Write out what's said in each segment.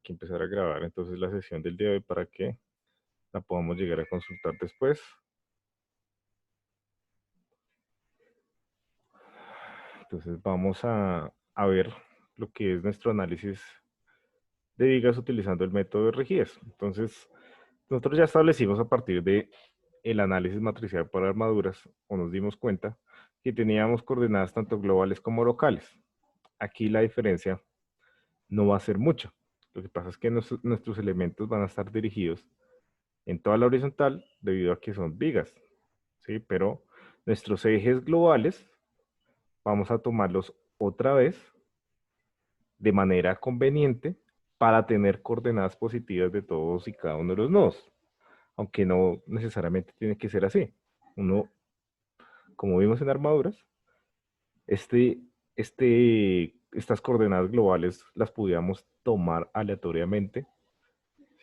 aquí empezar a grabar entonces la sesión del día de hoy para que la podamos llegar a consultar después. Entonces vamos a ver lo que es nuestro análisis de vigas utilizando el método de rigidez. Entonces, nosotros ya establecimos a partir de el análisis matricial para armaduras, o nos dimos cuenta que teníamos coordenadas tanto globales como locales. Aquí la diferencia no va a ser mucha. Lo que pasa es que nuestros elementos van a estar dirigidos en toda la horizontal debido a que son vigas, ¿sí? Pero nuestros ejes globales vamos a tomarlos otra vez de manera conveniente para tener coordenadas positivas de todos y cada uno de los nodos, aunque no necesariamente tiene que ser así. Uno, como vimos en armaduras, estas coordenadas globales las pudiéramos tomar aleatoriamente,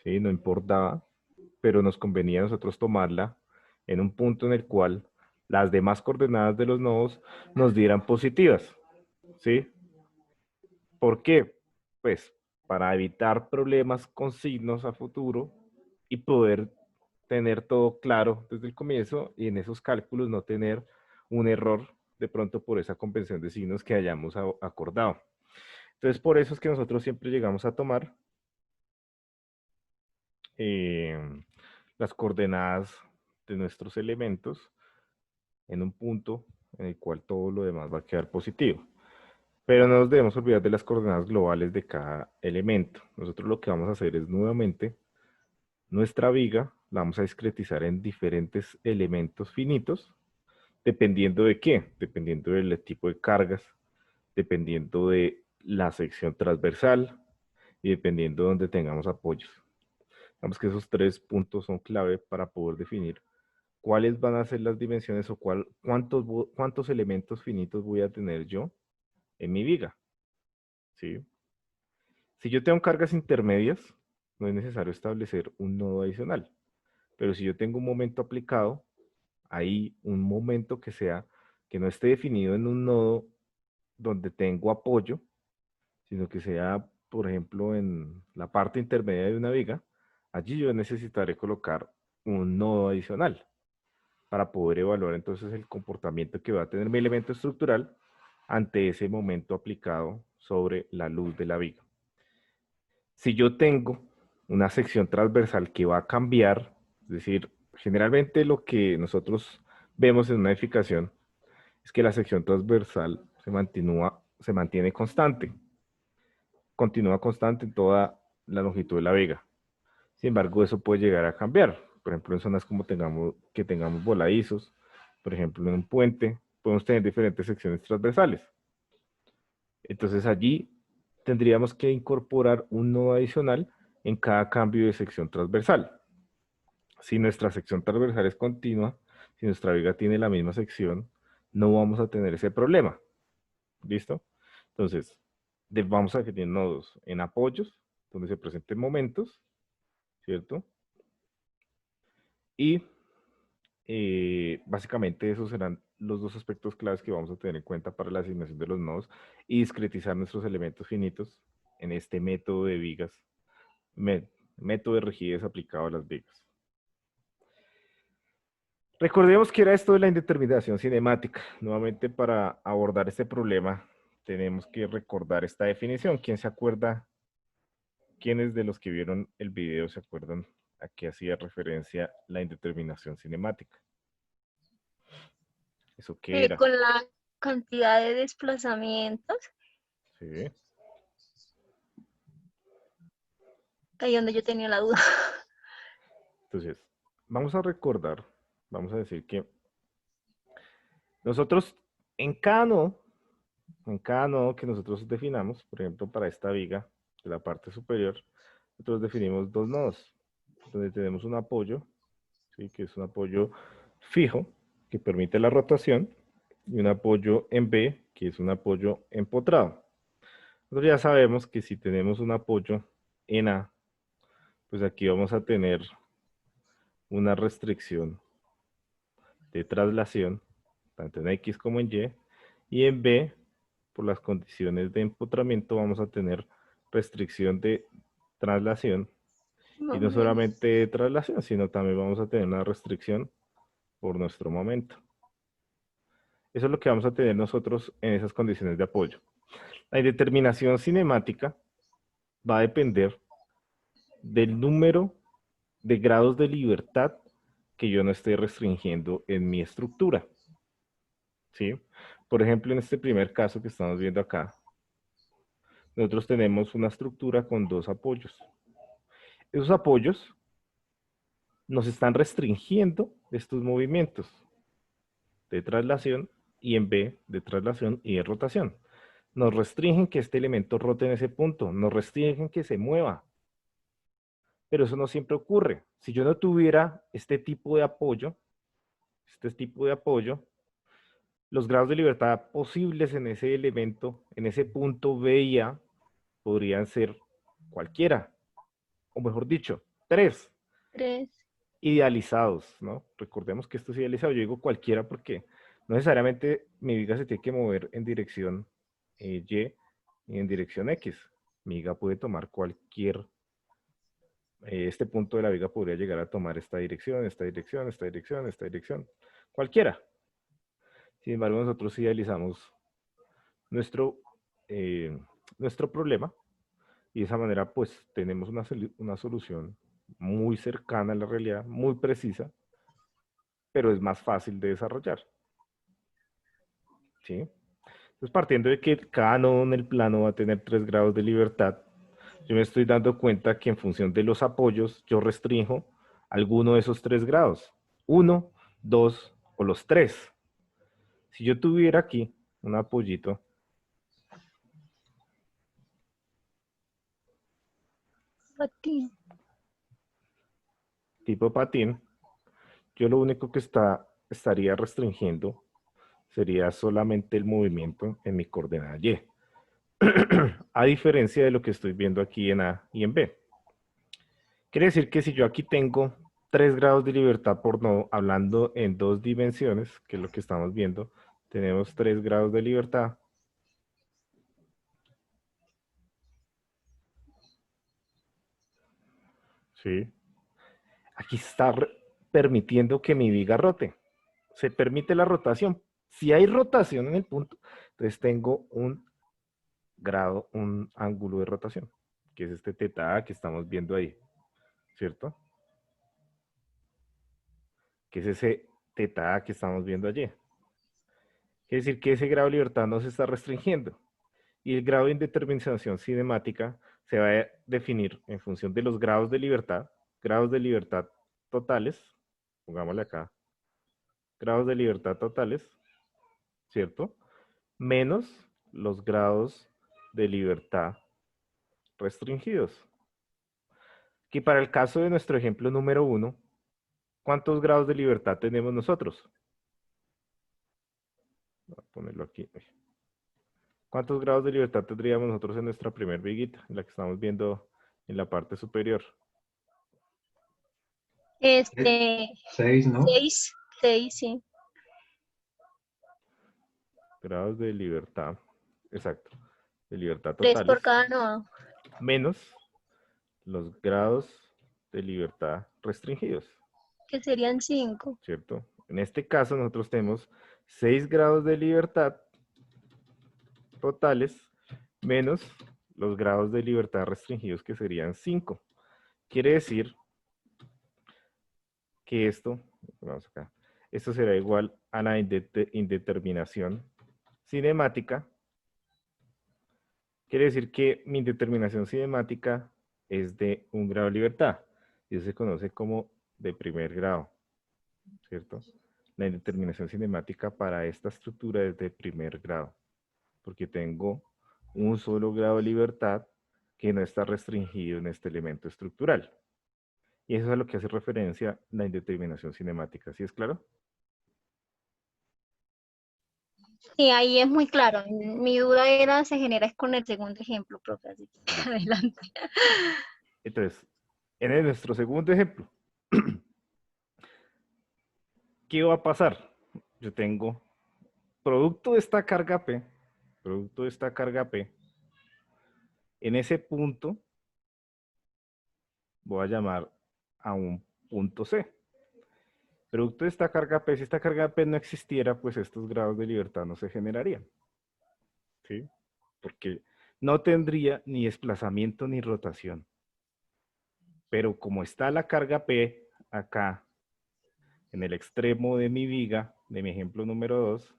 ¿sí? No importaba, pero nos convenía a nosotros tomarla en un punto en el cual las demás coordenadas de los nodos nos dieran positivas, ¿sí? ¿Por qué? Pues para evitar problemas con signos a futuro y poder tener todo claro desde el comienzo y en esos cálculos no tener un error de pronto por esa convención de signos que hayamos acordado. Entonces, por eso es que nosotros siempre llegamos a tomar eh, las coordenadas de nuestros elementos en un punto en el cual todo lo demás va a quedar positivo. Pero no nos debemos olvidar de las coordenadas globales de cada elemento. Nosotros lo que vamos a hacer es nuevamente nuestra viga la vamos a discretizar en diferentes elementos finitos, dependiendo de qué, dependiendo del tipo de cargas, dependiendo de la sección transversal y dependiendo de donde tengamos apoyos. Digamos que esos tres puntos son clave para poder definir cuáles van a ser las dimensiones o cuántos elementos finitos voy a tener yo en mi viga. ¿Sí? Si yo tengo cargas intermedias, no es necesario establecer un nodo adicional. Pero si yo tengo un momento aplicado, hay un momento que no esté definido en un nodo donde tengo apoyo, sino que sea, por ejemplo, en la parte intermedia de una viga, allí yo necesitaré colocar un nodo adicional para poder evaluar entonces el comportamiento que va a tener mi elemento estructural ante ese momento aplicado sobre la luz de la viga. Si yo tengo una sección transversal que va a cambiar, es decir, generalmente lo que nosotros vemos en una edificación es que la sección transversal se mantiene constante, continúa constante en toda la longitud de la viga. Sin embargo, eso puede llegar a cambiar. Por ejemplo, en zonas como que tengamos voladizos, por ejemplo, en un puente, podemos tener diferentes secciones transversales. Entonces allí tendríamos que incorporar un nodo adicional en cada cambio de sección transversal. Si nuestra sección transversal es continua, si nuestra viga tiene la misma sección, no vamos a tener ese problema. ¿Listo? Entonces, vamos a definir nodos en apoyos, donde se presenten momentos, ¿cierto? Y básicamente esos serán los dos aspectos claves que vamos a tener en cuenta para la asignación de los nodos y discretizar nuestros elementos finitos en este método de vigas, método de rigidez aplicado a las vigas. Recordemos que era esto de la indeterminación cinemática. Nuevamente, para abordar este problema, tenemos que recordar esta definición. ¿Quién se acuerda? ¿Quiénes de los que vieron el video se acuerdan a qué hacía referencia la indeterminación cinemática? ¿Eso qué era? Con la cantidad de desplazamientos, Sí. ahí donde yo tenía la duda. Entonces, vamos a recordar, vamos a decir que nosotros en cada nodo que nosotros definamos, por ejemplo, para esta viga de la parte superior, nosotros definimos dos nodos, donde tenemos un apoyo, ¿sí? Que es un apoyo fijo, que permite la rotación, y un apoyo en B, que es un apoyo empotrado. Nosotros ya sabemos que si tenemos un apoyo en A, pues aquí vamos a tener una restricción de traslación, tanto en X como en y en B, por las condiciones de empotramiento, vamos a tener restricción de traslación. Y no Momento. solamente traslación, sino también vamos a tener una restricción por nuestro momento. Eso es lo que vamos a tener nosotros en esas condiciones de apoyo. La indeterminación cinemática va a depender del número de grados de libertad que yo no esté restringiendo en mi estructura. ¿Sí? Por ejemplo, en este primer caso que estamos viendo acá, nosotros tenemos una estructura con dos apoyos. Esos apoyos nos están restringiendo estos movimientos de traslación y en B de traslación y de rotación. Nos restringen que este elemento rote en ese punto, nos restringen que se mueva. Pero eso no siempre ocurre. Si yo no tuviera este tipo de apoyo, los grados de libertad posibles en ese elemento, en ese punto B y A, podrían ser cualquiera, o mejor dicho, tres, 3. idealizados, ¿no? Recordemos que esto es idealizado, yo digo cualquiera porque no necesariamente mi viga se tiene que mover en dirección Y y en dirección X. Mi viga puede tomar cualquier, este punto de la viga podría llegar a tomar esta dirección, esta dirección, esta dirección, esta dirección, cualquiera. Sin embargo, nosotros idealizamos nuestro, eh, nuestro problema y de esa manera pues tenemos una solución muy cercana a la realidad, muy precisa, pero es más fácil de desarrollar. ¿Sí? Entonces, partiendo de que cada nodo en el plano va a tener 3 grados de libertad, yo me estoy dando cuenta que en función de los apoyos, yo restringo alguno de esos 3 grados. Uno, dos o los 3. Si yo tuviera aquí un apoyito Patín. tipo patín, yo lo único que estaría restringiendo sería solamente el movimiento en mi coordenada Y. A diferencia de lo que estoy viendo aquí en A y en B. Quiere decir que si yo aquí tengo 3 grados de libertad por nodo, hablando en dos dimensiones, que es lo que estamos viendo, tenemos 3 grados de libertad. ¿Sí? Aquí está permitiendo que mi viga rote. Se permite la rotación. Si hay rotación en el punto, entonces tengo un grado, un ángulo de rotación, que es este teta A que estamos viendo ahí, ¿cierto? Que es ese teta A que estamos viendo allí. Quiere decir que ese grado de libertad no se está restringiendo. Y el grado de indeterminación cinemática se va a definir en función de los grados de libertad totales, pongámosle acá, grados de libertad totales, ¿cierto? Menos los grados de libertad restringidos. Que para el caso de nuestro ejemplo número uno, ¿cuántos grados de libertad tenemos nosotros? Voy a ponerlo aquí. ¿Cuántos grados de libertad tendríamos nosotros en nuestra primer viguita, en la que estamos viendo en la parte superior? Este, 6, ¿no? 6. 6, sí. Grados de libertad, exacto, de libertad 3 totales, por cada nodo. menos los grados de libertad restringidos, Que serían 5. ¿cierto? En este caso nosotros tenemos 6 grados de libertad totales menos los grados de libertad restringidos que serían 5. Quiere decir que vamos acá, esto será igual a la indeterminación cinemática. Quiere decir que mi indeterminación cinemática es de un grado de libertad. Y eso se conoce como de primer grado, ¿cierto? La indeterminación cinemática para esta estructura es de primer grado, porque tengo un solo grado de libertad que no está restringido en este elemento estructural. Y eso es a lo que hace referencia la indeterminación cinemática. ¿Sí es claro? Sí, ahí es muy claro. Mi duda era, se genera es con el segundo ejemplo, profe, así que Listo. adelante. Entonces, nuestro segundo ejemplo, ¿qué va a pasar? Yo tengo producto de esta carga P, producto de esta carga P, en ese punto voy a llamar a un punto C. Producto de esta carga P, si esta carga P no existiera, pues estos grados de libertad no se generarían. ¿Sí? Porque no tendría ni desplazamiento ni rotación. Pero como está la carga P acá, en el extremo de mi viga, de mi ejemplo número 2,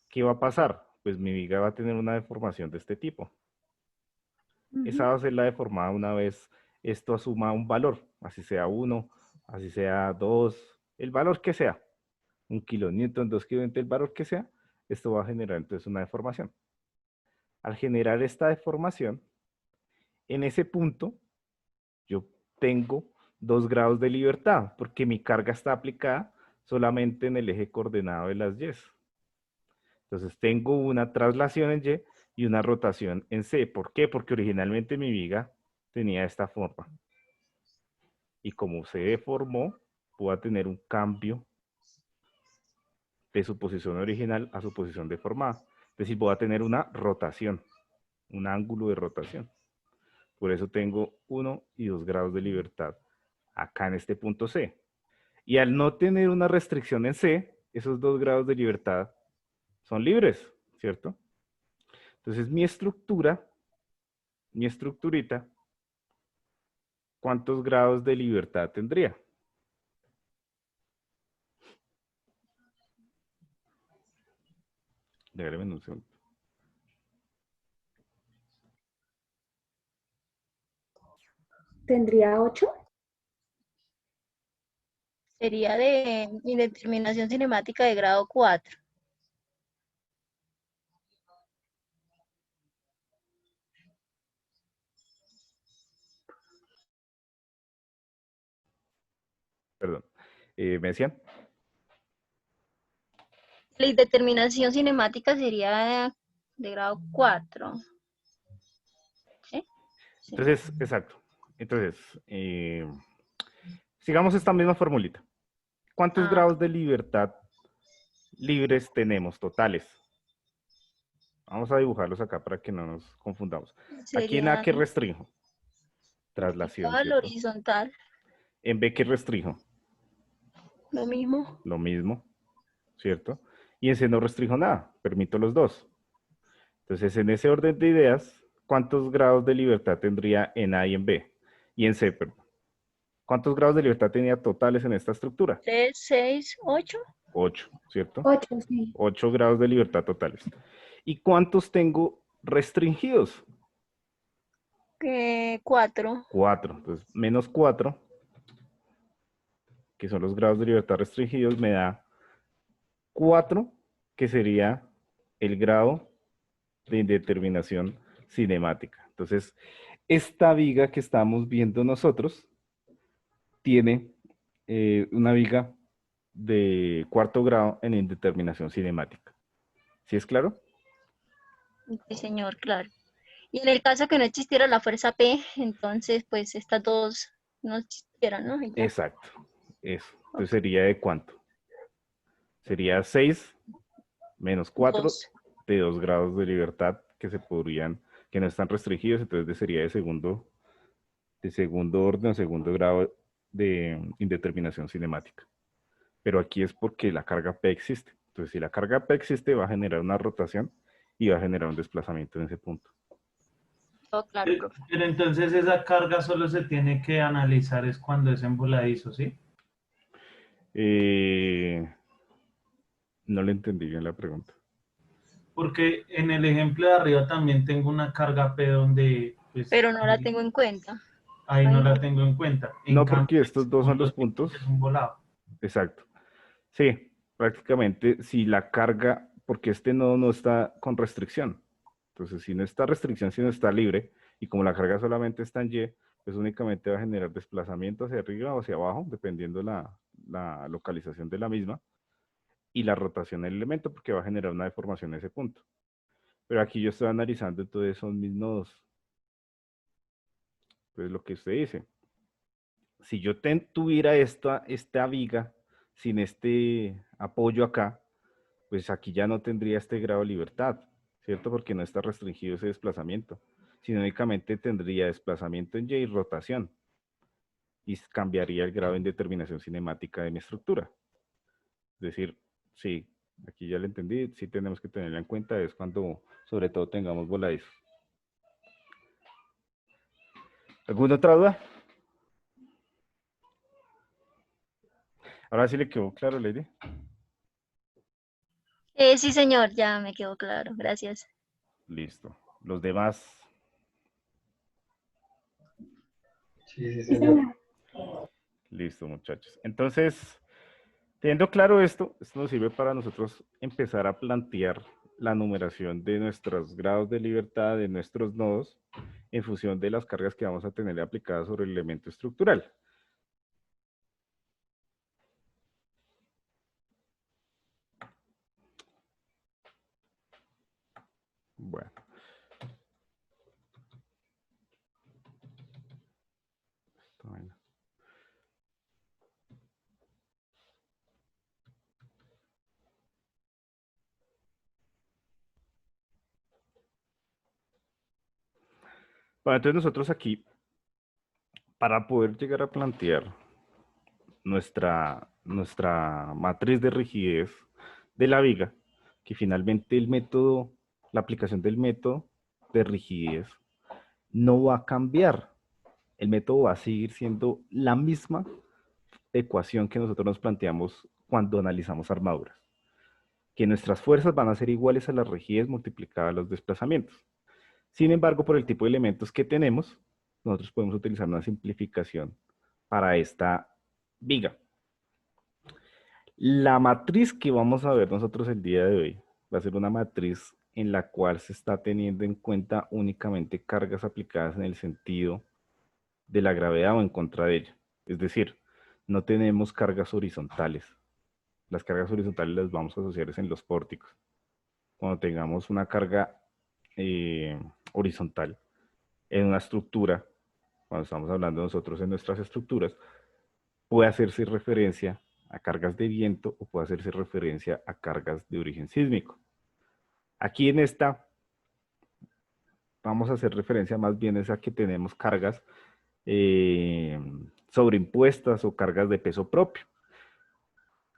¿qué va a pasar? Pues mi viga va a tener una deformación de este tipo. Esa va a ser la deformada una vez esto asuma un valor, así sea 1, así sea 2, el valor que sea, 1 kilonewton, 2 kilonewton, el valor que sea, esto va a generar entonces una deformación. Al generar esta deformación, en ese punto, yo tengo 2 grados de libertad, porque mi carga está aplicada solamente en el eje coordenado de las Y. Entonces tengo una traslación en Y una rotación en C. ¿Por qué? Porque originalmente mi viga tenía esta forma. Y como se deformó, voy a tener un cambio de su posición original a su posición deformada. Es decir, voy a tener una rotación, un ángulo de rotación. Por eso tengo 1 y 2 grados de libertad acá en este punto C. Y al no tener una restricción en C, esos 2 grados de libertad son libres, ¿cierto? Entonces mi estructura, mi estructurita, ¿cuántos grados de libertad tendría? Déjame un segundo. ¿Tendría 8? Sería de indeterminación cinemática de grado 4. Perdón. ¿Me decían? La indeterminación cinemática sería de grado 4. ¿Sí? Sí. Entonces, exacto. Entonces, sigamos esta misma formulita. ¿Cuántos grados de libertad libres tenemos totales? Vamos a dibujarlos acá para que no nos confundamos. Aquí en A, Sería ¿qué restringo? Traslación, vertical, ¿cierto? horizontal, En B, ¿qué restringo? lo mismo. Lo mismo, ¿cierto? Y en C no restringo nada, permito los dos. Entonces, en ese orden de ideas, ¿cuántos grados de libertad tendría en A y en B? Y en C, perdón. ¿Cuántos grados de libertad tenía totales en esta estructura? 3, 6, 8. 8, ¿cierto? 8, sí. 8 grados de libertad totales. ¿Y cuántos tengo restringidos? 4. 4. Entonces, menos 4, que son los grados de libertad restringidos, me da 4, que sería el grado de indeterminación cinemática. Entonces, esta viga que estamos viendo nosotros tiene una viga de 4º grado en indeterminación cinemática. ¿Sí es claro? Sí, señor, claro. Y en el caso que no existiera la fuerza P, entonces pues estas dos no existieran, ¿no? Y ya. Exacto. Eso. Entonces Ok. sería de cuánto? Sería 6 menos 4 2. de 2 grados de libertad que se podrían, que no están restringidos, entonces sería de segundo orden o segundo grado de indeterminación cinemática. Pero aquí es porque la carga P existe. Entonces, si la carga P existe, va a generar una rotación y va a generar un desplazamiento en ese punto. Todo claro, profe. Pero entonces esa carga solo se tiene que analizar es cuando es en voladizo, ¿sí? No le entendí bien la pregunta. Porque en el ejemplo de arriba también tengo una carga P donde, pues, Pero no la tengo en cuenta. ahí no la tengo en cuenta. En No, cambio, porque el estos dos son segundo los puntos. es un volado. Exacto. Sí, prácticamente si la carga, porque este nodo no está con restricción. Entonces, si no está restricción, si no está libre, y como la carga solamente está en Y, pues únicamente va a generar desplazamiento hacia arriba o hacia abajo, dependiendo la localización de la misma, y la rotación del elemento, porque va a generar una deformación en ese punto. Pero aquí yo estoy analizando entonces son mis nodos. Entonces, lo que usted dice, si yo tuviera esta viga sin este apoyo acá, pues aquí ya no tendría este grado de libertad, ¿cierto? Porque no está restringido ese desplazamiento, sino únicamente tendría desplazamiento en Y y rotación. y cambiaría el grado de indeterminación cinemática de mi estructura. Es decir, sí, aquí ya lo entendí, sí tenemos que tenerla en cuenta, es cuando sobre todo tengamos voladizos. ¿Alguna otra duda? Ahora sí le quedó claro, Lady. Sí, señor, ya me quedó claro. Gracias. Listo. Los demás. Sí, sí, señor. Listo, muchachos. Entonces, teniendo claro esto, esto nos sirve para nosotros empezar a plantear la numeración de nuestros grados de libertad, de nuestros nodos, en función de las cargas que vamos a tener aplicadas sobre el elemento estructural. Bueno. Bueno. Bueno, entonces nosotros aquí, para poder llegar a plantear nuestra matriz de rigidez de la viga, que finalmente el método, la aplicación del método de rigidez no va a cambiar. El método va a seguir siendo la misma ecuación que nosotros nos planteamos cuando analizamos armaduras. Que nuestras fuerzas van a ser iguales a las rigidez multiplicadas a los desplazamientos. Sin embargo, por el tipo de elementos que tenemos, nosotros podemos utilizar una simplificación para esta viga. La matriz que vamos a ver nosotros el día de hoy va a ser una matriz en la cual se está teniendo en cuenta únicamente cargas aplicadas en el sentido de la gravedad o en contra de ella. Es decir, no tenemos cargas horizontales. Las cargas horizontales las vamos a asociar en los pórticos. Cuando tengamos una carga horizontal en una estructura, cuando estamos hablando nosotros en nuestras estructuras, puede hacerse referencia a cargas de viento o puede hacerse referencia a cargas de origen sísmico. Aquí en esta vamos a hacer referencia más bien a que tenemos cargas sobreimpuestas o cargas de peso propio.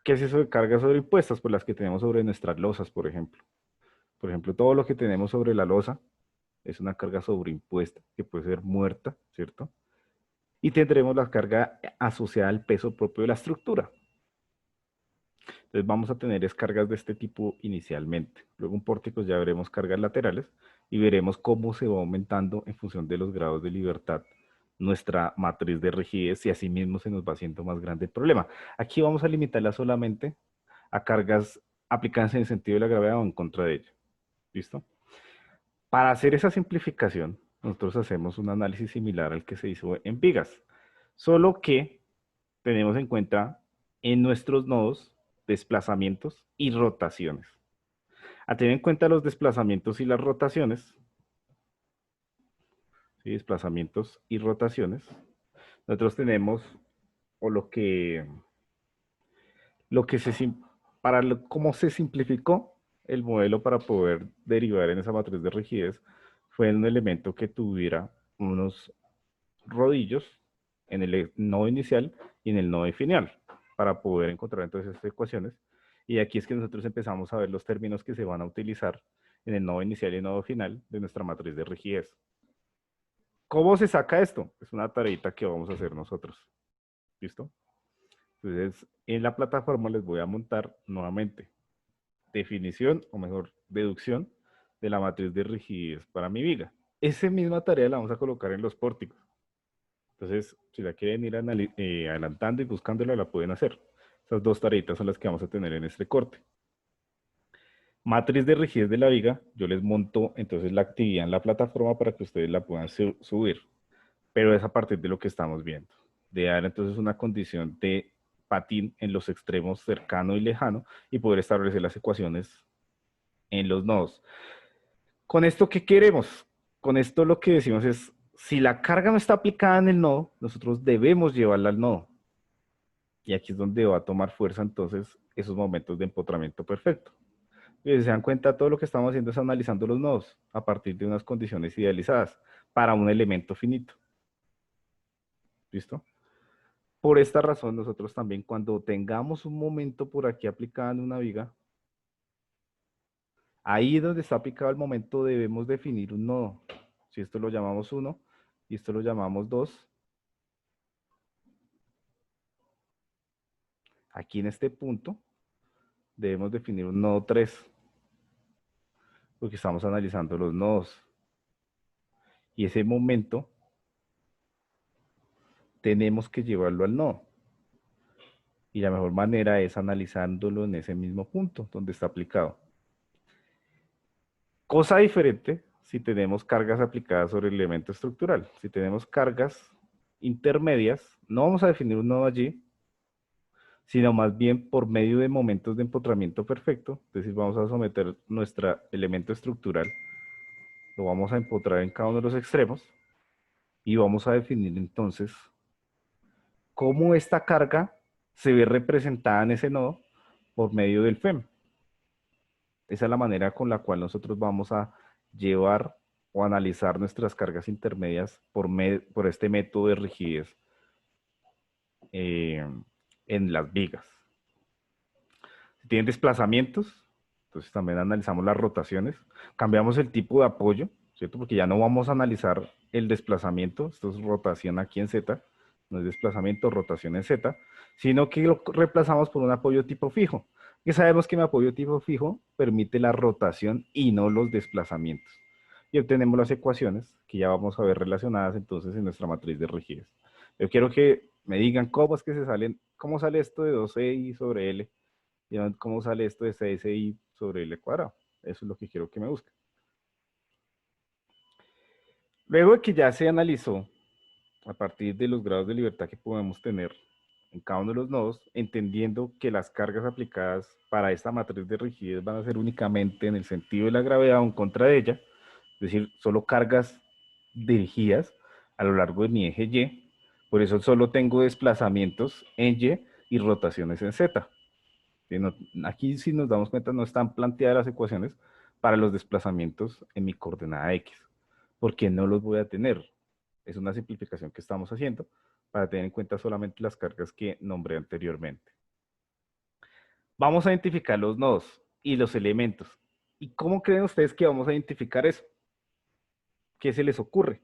¿Qué es eso de cargas sobreimpuestas? Pues las que tenemos sobre nuestras losas, por ejemplo. Por ejemplo, todo lo que tenemos sobre la losa es una carga sobreimpuesta que puede ser muerta, ¿cierto? Y tendremos la carga asociada al peso propio de la estructura. Entonces vamos a tener cargas de este tipo inicialmente. Luego en pórticos ya veremos cargas laterales y veremos cómo se va aumentando en función de los grados de libertad nuestra matriz de rigidez y así mismo se nos va haciendo más grande el problema. Aquí vamos a limitarla solamente a cargas aplicadas en el sentido de la gravedad o en contra de ella. ¿Listo? Para hacer esa simplificación, nosotros hacemos un análisis similar al que se hizo en vigas, solo que tenemos en cuenta en nuestros nodos desplazamientos y rotaciones. A tener en cuenta los desplazamientos y las rotaciones, ¿sí? Desplazamientos y rotaciones, nosotros tenemos, o cómo se simplificó el modelo para poder derivar en esa matriz de rigidez, fue en un elemento que tuviera unos rodillos en el nodo inicial y en el nodo final, para poder encontrar entonces estas ecuaciones. Y aquí es que nosotros empezamos a ver los términos que se van a utilizar en el nodo inicial y el nodo final de nuestra matriz de rigidez. ¿Cómo se saca esto? Es una tareita que vamos a hacer nosotros. ¿Listo? Entonces, en la plataforma les voy a montar nuevamente definición, o mejor, deducción de la matriz de rigidez para mi viga. Esa misma tarea la vamos a colocar en los pórticos. Entonces, si la quieren ir adelantando y buscándola, la pueden hacer. Esas dos tareitas son las que vamos a tener en este corte. Matriz de rigidez de la viga, yo les monto entonces la actividad en la plataforma para que ustedes la puedan subir. Pero es a partir de lo que estamos viendo. De dar entonces una condición de patín en los extremos cercano y lejano y poder establecer las ecuaciones en los nodos. ¿Con esto qué queremos? Con esto lo que decimos es, si la carga no está aplicada en el nodo, nosotros debemos llevarla al nodo. Y aquí es donde va a tomar fuerza entonces esos momentos de empotramiento perfecto. Y si se dan cuenta, todo lo que estamos haciendo es analizando los nodos a partir de unas condiciones idealizadas para un elemento finito. ¿Listo? Por esta razón, nosotros también cuando tengamos un momento por aquí aplicado en una viga, ahí donde está aplicado el momento debemos definir un nodo. Si esto lo llamamos 1 y esto lo llamamos 2, aquí en este punto debemos definir un nodo 3, porque estamos analizando los nodos. Y ese momento tenemos que llevarlo al nodo. Y la mejor manera es analizándolo en ese mismo punto donde está aplicado. Cosa diferente si tenemos cargas aplicadas sobre el elemento estructural. Si tenemos cargas intermedias, no vamos a definir un nodo allí, sino más bien por medio de momentos de empotramiento perfecto. Es decir, vamos a someter nuestro elemento estructural, lo vamos a empotrar en cada uno de los extremos y vamos a definir entonces cómo esta carga se ve representada en ese nodo por medio del FEM. Esa es la manera con la cual nosotros vamos a llevar o analizar nuestras cargas intermedias por este método de rigidez en las vigas. Si tienen desplazamientos, entonces también analizamos las rotaciones. Cambiamos el tipo de apoyo, ¿cierto? Porque ya no vamos a analizar el desplazamiento, esto es rotación aquí en Z, no es desplazamiento, rotación en Z, sino que lo reemplazamos por un apoyo tipo fijo. Que sabemos que mi apoyo tipo fijo permite la rotación y no los desplazamientos. Y obtenemos las ecuaciones que ya vamos a ver relacionadas entonces en nuestra matriz de rigidez. Yo quiero que me digan cómo es que cómo sale esto de 2i sobre L, y cómo sale esto de 6i sobre L cuadrado. Eso es lo que quiero que me busquen. Luego de que ya se analizó a partir de los grados de libertad que podemos tener en cada uno de los nodos, entendiendo que las cargas aplicadas para esta matriz de rigidez van a ser únicamente en el sentido de la gravedad o en contra de ella, es decir, solo cargas dirigidas a lo largo de mi eje Y, por eso solo tengo desplazamientos en Y y rotaciones en Z. Aquí, si nos damos cuenta, no están planteadas las ecuaciones para los desplazamientos en mi coordenada X, porque no los voy a tener. Es una simplificación que estamos haciendo para tener en cuenta solamente las cargas que nombré anteriormente. Vamos a identificar los nodos y los elementos. ¿Y cómo creen ustedes que vamos a identificar eso? ¿Qué se les ocurre?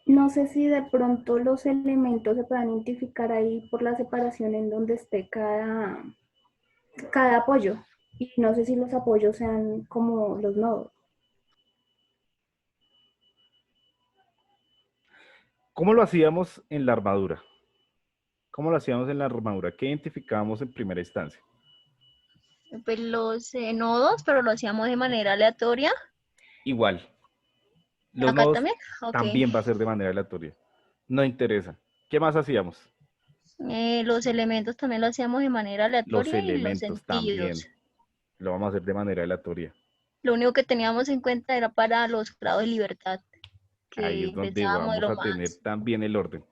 No sé si de pronto los elementos se puedan identificar ahí por la separación en donde esté cada apoyo. Y no sé si los apoyos sean como los nodos. ¿Cómo lo hacíamos en la armadura? ¿Cómo lo hacíamos en la armadura? ¿Qué identificábamos en primera instancia? Pues los nodos, pero lo hacíamos de manera aleatoria. Igual. Los ¿Acá nodos también? Ok. también va a ser de manera aleatoria. No interesa. ¿Qué más hacíamos? Los elementos también lo hacíamos de manera Los aleatoria y los elementos también. sentidos. Lo vamos a hacer de manera aleatoria. Lo único que teníamos en cuenta era para los grados de libertad, Ahí es que donde pensábamos de vamos lo a tener más. también el orden.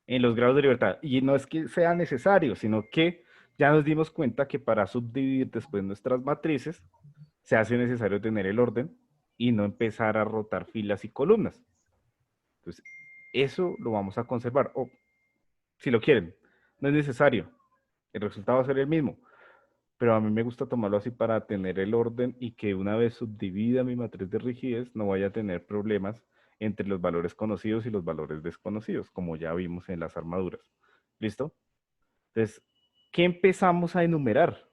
En los grados de libertad. Y no es que sea necesario, sino que ya nos dimos cuenta que para subdividir después nuestras matrices, se hace necesario tener el orden y no empezar a rotar filas y columnas. Entonces, eso lo vamos a conservar. O, si lo quieren, no es necesario. El resultado va a ser el mismo. Pero a mí me gusta tomarlo así para tener el orden y que una vez subdivida mi matriz de rigidez no vaya a tener problemas entre los valores conocidos y los valores desconocidos, como ya vimos en las armaduras. ¿Listo? Entonces, ¿qué empezamos a enumerar?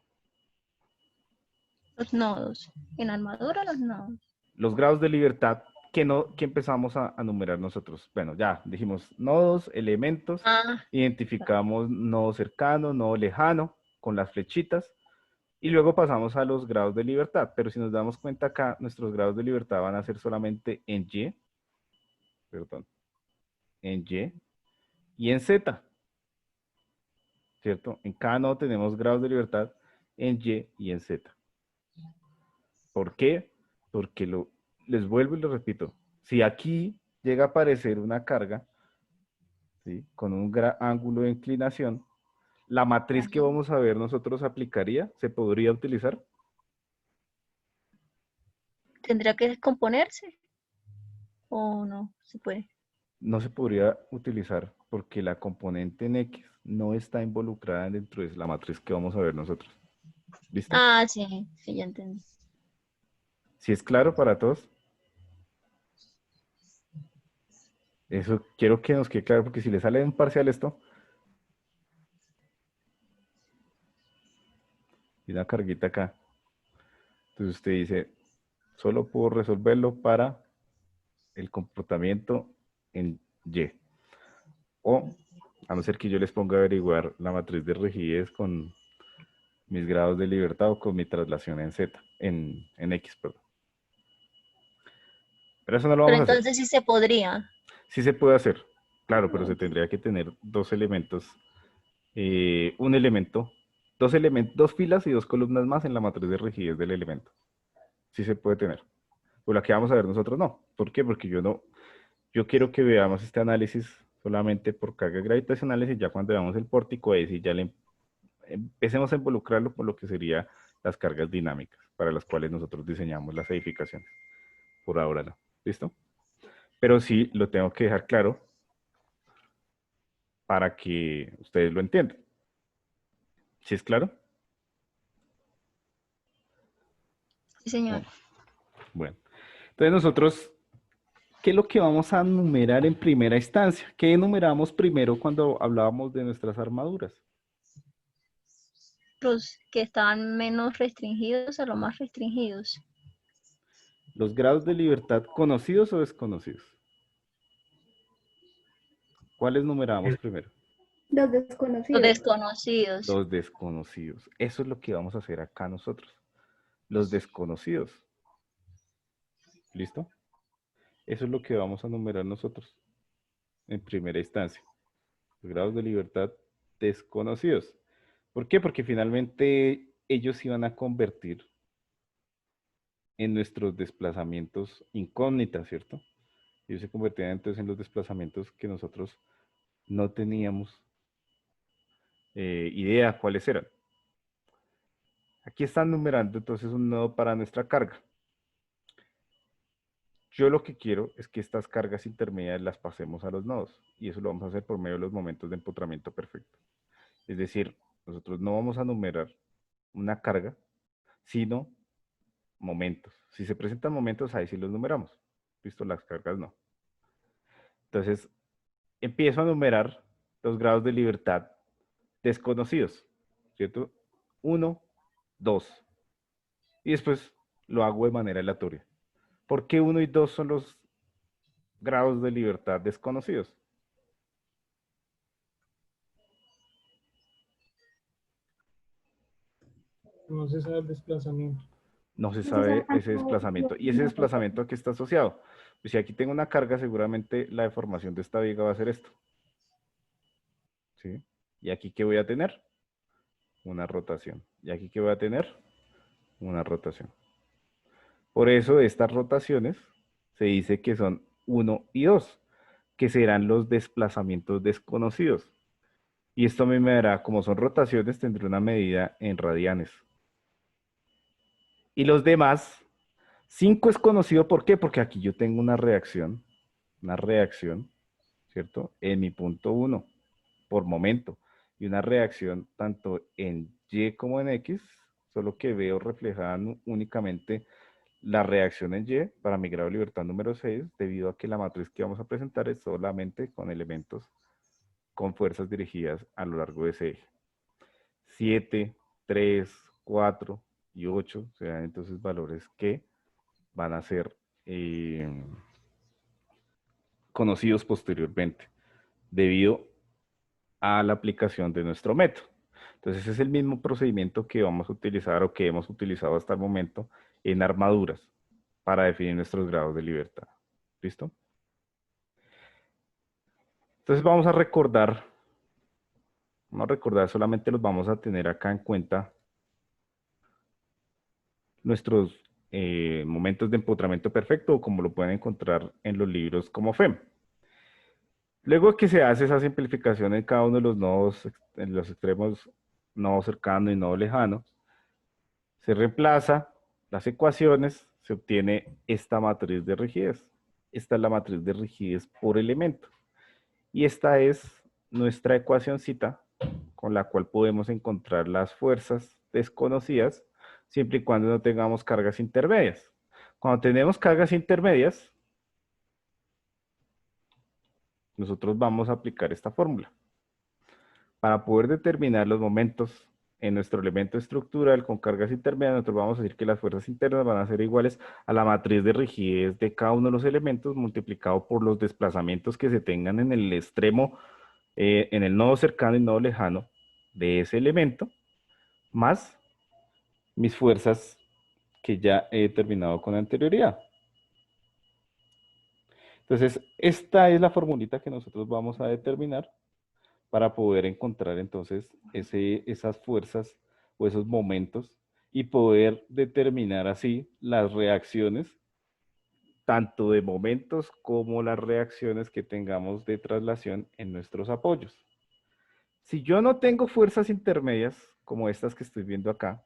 Los nodos. En armadura, los nodos. Los grados de libertad que empezamos a numerar nosotros. Bueno, ya dijimos nodos, elementos, Ah, identificamos nodo cercano, nodo lejano, con las flechitas, y luego pasamos a los grados de libertad. Pero si nos damos cuenta acá, nuestros grados de libertad van a ser solamente en Y, perdón, en Y en Z, ¿cierto? En cada nodo tenemos grados de libertad en Y en Z. ¿Por qué? Porque les vuelvo y les repito, si aquí llega a aparecer una carga, ¿sí?, con un ángulo de inclinación, la matriz que ajá. vamos a ver nosotros aplicaría, se podría utilizar. ¿Tendría que descomponerse o no se puede? No se podría utilizar porque la componente en X no está involucrada dentro de la matriz que vamos a ver nosotros. ¿Listo? Ah, sí, sí, ya entendí. ¿Si es claro para todos? Eso quiero que nos quede claro porque si le sale un parcial esto, y una carguita acá. Entonces usted dice, solo puedo resolverlo para el comportamiento en Y. O, a no ser que yo les ponga a averiguar la matriz de rigidez con mis grados de libertad o con mi traslación en Z, en X, perdón. Pero eso no lo Pero vamos a hacer. entonces sí se podría. Sí se puede hacer, claro, pero se tendría que tener dos elementos, un elemento, dos filas y dos columnas más en la matriz de rigidez del elemento. Sí se puede tener. Pero la que vamos a ver nosotros no. ¿Por qué? Porque yo quiero que veamos este análisis solamente por cargas gravitacionales y ya cuando veamos el pórtico, ahí sí ya empecemos a involucrarlo con lo que serían las cargas dinámicas, para las cuales nosotros diseñamos las edificaciones. Por ahora no. ¿Listo? Pero sí lo tengo que dejar claro para que ustedes lo entiendan. ¿Sí es claro? Sí, señor. Bueno. Entonces nosotros, ¿qué es lo que vamos a numerar en primera instancia? ¿Qué enumeramos primero cuando hablábamos de nuestras armaduras? Los que estaban menos restringidos a los más restringidos. ¿Los grados de libertad conocidos o desconocidos? ¿Cuáles numerábamos primero? Los Los desconocidos. desconocidos. Los desconocidos. Eso es lo que vamos a hacer acá nosotros. Los desconocidos. ¿Listo? Eso es lo que vamos a numerar nosotros en primera instancia. Los grados de libertad desconocidos. ¿Por qué? Porque finalmente ellos se iban a convertir en nuestros desplazamientos incógnitas, ¿cierto? Ellos se convertían entonces en los desplazamientos que nosotros no teníamos idea cuáles eran. Aquí están numerando entonces un nodo para nuestra carga. Yo lo que quiero es que estas cargas intermedias las pasemos a los nodos y eso lo vamos a hacer por medio de los momentos de empotramiento perfecto. Es decir, nosotros no vamos a numerar una carga, sino momentos. Si se presentan momentos, ahí sí los numeramos. ¿Listo? Las cargas no. Entonces, empiezo a numerar los grados de libertad desconocidos, ¿cierto? 1, 2. Y después lo hago de manera aleatoria. ¿Por qué 1 y 2 son los grados de libertad desconocidos? No se sabe el desplazamiento. No se sabe ese desplazamiento. ¿Y ese desplazamiento a qué está asociado? Pues si aquí tengo una carga, seguramente la deformación de esta viga va a ser esto. ¿Sí? ¿Y aquí qué voy a tener? Una rotación. ¿Y aquí qué voy a tener? Una rotación. Por eso estas rotaciones se dice que son 1 y 2, que serán los desplazamientos desconocidos. Y esto a mí me dará, como son rotaciones, tendré una medida en radianes. Y los demás, 5 es conocido, ¿por qué? Porque aquí yo tengo una reacción, ¿cierto? En mi punto 1, por momento. Y una reacción tanto en Y como en X, solo que veo reflejada únicamente la reacción en Y para mi grado de libertad número 6, debido a que la matriz que vamos a presentar es solamente con elementos con fuerzas dirigidas a lo largo de ese eje. 7, 3, 4 y 8 serán entonces valores que van a ser conocidos posteriormente, debido a la aplicación de nuestro método. Entonces es el mismo procedimiento que vamos a utilizar o que hemos utilizado hasta el momento en armaduras para definir nuestros grados de libertad. ¿Listo? Entonces vamos a recordar, solamente los vamos a tener acá en cuenta nuestros momentos de empotramiento perfecto, o como lo pueden encontrar en los libros como FEM. Luego que se hace esa simplificación en cada uno de los nodos, en los extremos, nodo cercano y nodo lejano, se reemplaza las ecuaciones, se obtiene esta matriz de rigidez. Esta es la matriz de rigidez por elemento. Y esta es nuestra ecuacioncita con la cual podemos encontrar las fuerzas desconocidas siempre y cuando no tengamos cargas intermedias. Cuando tenemos cargas intermedias, nosotros vamos a aplicar esta fórmula. Para poder determinar los momentos en nuestro elemento estructural con cargas intermedias, nosotros vamos a decir que las fuerzas internas van a ser iguales a la matriz de rigidez de cada uno de los elementos multiplicado por los desplazamientos que se tengan en el extremo, en el nodo cercano y nodo lejano de ese elemento, más mis fuerzas que ya he determinado con anterioridad. Entonces, esta es la formulita que nosotros vamos a determinar para poder encontrar entonces esas fuerzas o esos momentos y poder determinar así las reacciones, tanto de momentos como las reacciones que tengamos de traslación en nuestros apoyos. Si yo no tengo fuerzas intermedias, como estas que estoy viendo acá,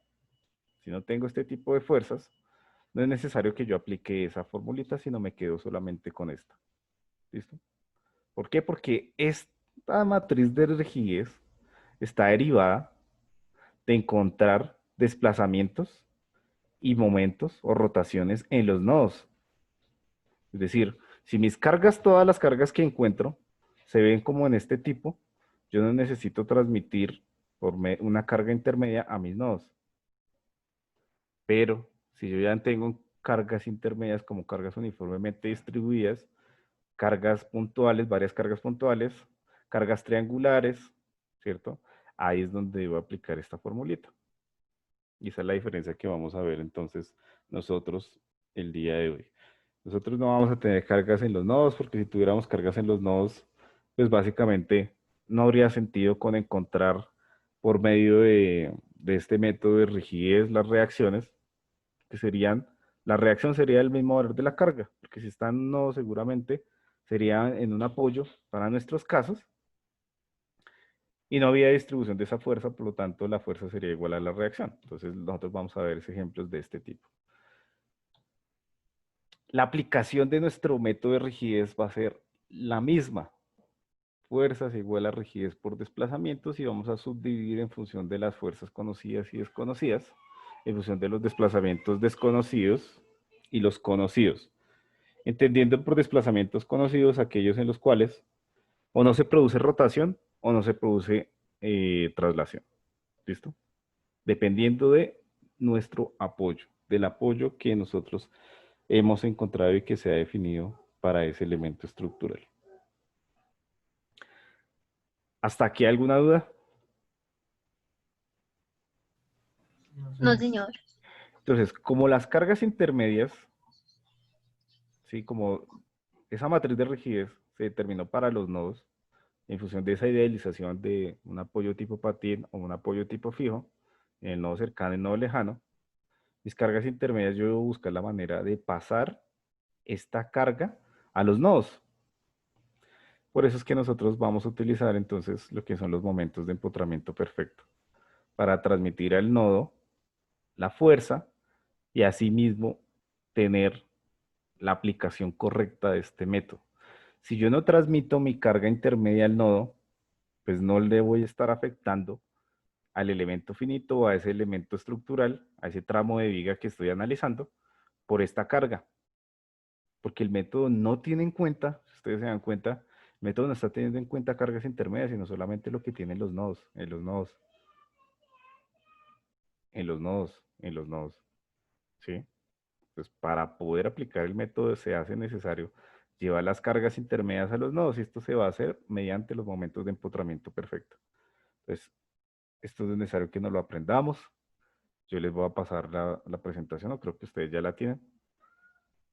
si no tengo este tipo de fuerzas, no es necesario que yo aplique esa formulita, sino me quedo solamente con esta. ¿Listo? ¿Por qué? Porque esta matriz de rigidez está derivada de encontrar desplazamientos y momentos o rotaciones en los nodos. Es decir, si mis cargas, todas las cargas que encuentro, se ven como en este tipo, yo no necesito transmitir por una carga intermedia a mis nodos. Pero si yo ya tengo cargas intermedias como cargas uniformemente distribuidas, cargas puntuales, varias cargas puntuales, cargas triangulares, ¿cierto? Ahí es donde debo aplicar esta formulita. Y esa es la diferencia que vamos a ver entonces nosotros el día de hoy. Nosotros no vamos a tener cargas en los nodos, porque si tuviéramos cargas en los nodos, pues básicamente no habría sentido con encontrar por medio de este método de rigidez las reacciones, que serían, la reacción sería el mismo valor de la carga, porque si está en un nodo seguramente sería en un apoyo para nuestros casos, y no había distribución de esa fuerza, por lo tanto la fuerza sería igual a la reacción. Entonces nosotros vamos a ver ejemplos de este tipo. La aplicación de nuestro método de rigidez va a ser la misma. Fuerzas igual a rigidez por desplazamientos y vamos a subdividir en función de las fuerzas conocidas y desconocidas, en función de los desplazamientos desconocidos y los conocidos. Entendiendo por desplazamientos conocidos aquellos en los cuales o no se produce rotación o no se produce traslación. ¿Listo? Dependiendo de nuestro apoyo, del apoyo que nosotros hemos encontrado y que se ha definido para ese elemento estructural. ¿Hasta aquí alguna duda? No, señor. Entonces, como las cargas intermedias, ¿sí? Como esa matriz de rigidez se determinó para los nodos, en función de esa idealización de un apoyo tipo patín o un apoyo tipo fijo, en el nodo cercano y el nodo lejano, mis cargas intermedias yo debo buscar la manera de pasar esta carga a los nodos. Por eso es que nosotros vamos a utilizar entonces lo que son los momentos de empotramiento perfecto, para transmitir al nodo la fuerza y asimismo tener la aplicación correcta de este método. Si yo no transmito mi carga intermedia al nodo, pues no le voy a estar afectando al elemento finito o a ese elemento estructural, a ese tramo de viga que estoy analizando, por esta carga. Porque el método no tiene en cuenta, si ustedes se dan cuenta, el método no está teniendo en cuenta cargas intermedias, sino solamente lo que tienen los nodos, en los nodos, en los nodos, ¿sí? Entonces, para poder aplicar el método se hace necesario llevar las cargas intermedias a los nodos y esto se va a hacer mediante los momentos de empotramiento perfecto. Entonces, esto es necesario que nos lo aprendamos. Yo les voy a pasar la presentación, o creo que ustedes ya la tienen.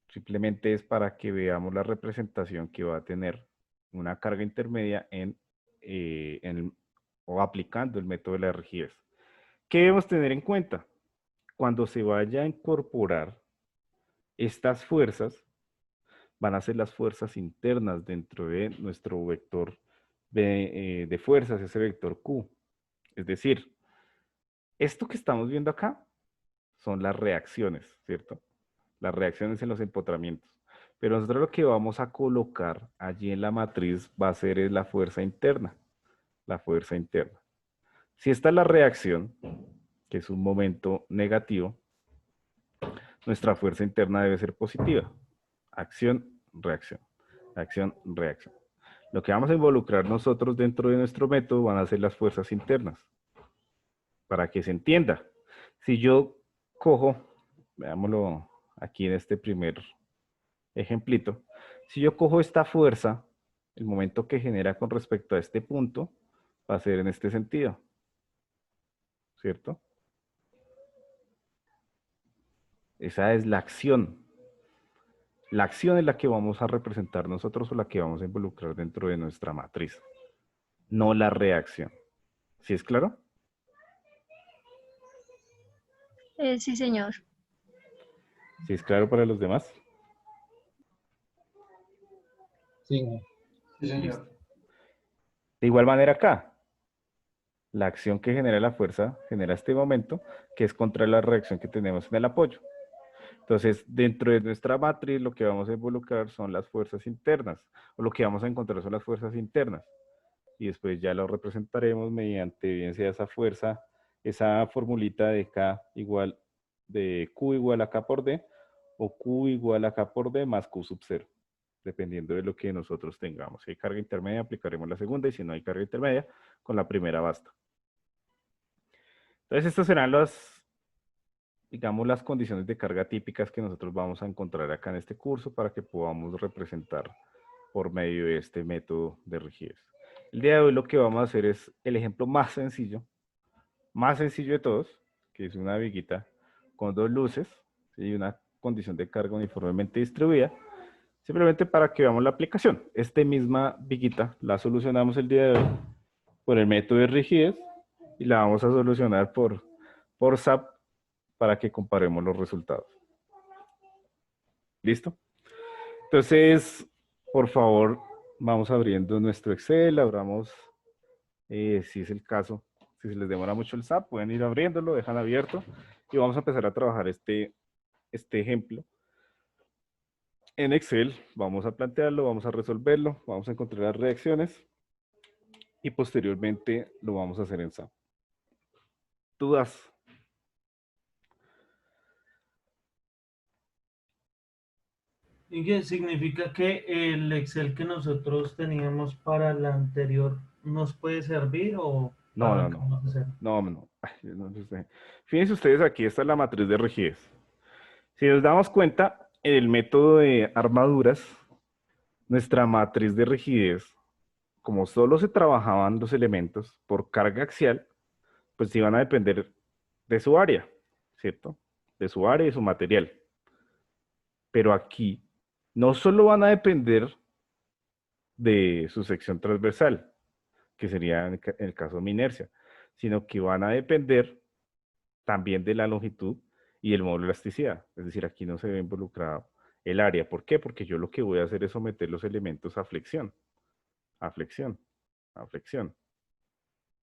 Simplemente es para que veamos la representación que va a tener una carga intermedia o aplicando el método de la rigidez. ¿Qué debemos tener en cuenta? Cuando se vaya a incorporar estas fuerzas, van a ser las fuerzas internas dentro de nuestro vector de fuerzas, ese vector Q. Es decir, esto que estamos viendo acá son las reacciones, ¿cierto? las reacciones en los empotramientos. Pero nosotros lo que vamos a colocar allí en la matriz va a ser es la fuerza interna. La fuerza interna. Si esta es la reacción, que es un momento negativo, nuestra fuerza interna debe ser positiva. Acción, reacción. Acción, reacción. Lo que vamos a involucrar nosotros dentro de nuestro método van a ser las fuerzas internas. Para que se entienda. Si yo cojo, veámoslo aquí en este primer ejemplito, si yo cojo esta fuerza, el momento que genera con respecto a este punto va a ser en este sentido. ¿Cierto? Esa es la acción. La acción es la que vamos a representar nosotros o la que vamos a involucrar dentro de nuestra matriz, no la reacción. ¿Sí es claro? Sí, señor. ¿Sí es claro para los demás? Sí, señor. De igual manera acá, la acción que genera la fuerza genera este momento, que es contra la reacción que tenemos en el apoyo. Entonces, dentro de nuestra matriz, lo que vamos a involucrar son las fuerzas internas, o lo que vamos a encontrar son las fuerzas internas. Y después ya lo representaremos mediante, bien sea esa fuerza, esa formulita de K igual, de Q igual a K por D, o Q igual a K por D más Q sub 0, dependiendo de lo que nosotros tengamos. Si hay carga intermedia, aplicaremos la segunda, y si no hay carga intermedia, con la primera basta. Entonces, estas serán las, digamos, las condiciones de carga típicas que nosotros vamos a encontrar acá en este curso para que podamos representar por medio de este método de rigidez. El día de hoy lo que vamos a hacer es el ejemplo más sencillo de todos, que es una viguita con dos luces y una condición de carga uniformemente distribuida, simplemente para que veamos la aplicación. Esta misma viguita la solucionamos el día de hoy por el método de rigidez y la vamos a solucionar por SAP para que comparemos los resultados. ¿Listo? Entonces, por favor, vamos abriendo nuestro Excel, abramos, si es el caso, si se les demora mucho el SAP, pueden ir abriéndolo, dejan abierto y vamos a empezar a trabajar este ejemplo. En Excel vamos a plantearlo, vamos a resolverlo, vamos a encontrar las reacciones y posteriormente lo vamos a hacer en SAP. ¿Dudas? ¿Y qué significa que el Excel que nosotros teníamos para la anterior nos puede servir o No. arrancamos de cero? No. Ay, no sé. Fíjense ustedes aquí, esta es la matriz de rigidez. Si nos damos cuenta, en el método de armaduras, nuestra matriz de rigidez, como solo se trabajaban los elementos por carga axial, pues iban a depender de su área, ¿cierto? De su área y su material. Pero aquí no solo van a depender de su sección transversal, que sería en el caso de mi inercia, sino que van a depender también de la longitud y el módulo de elasticidad. Es decir, aquí no se ve involucrado el área. ¿Por qué? Porque yo lo que voy a hacer es someter los elementos a flexión, a flexión, a flexión.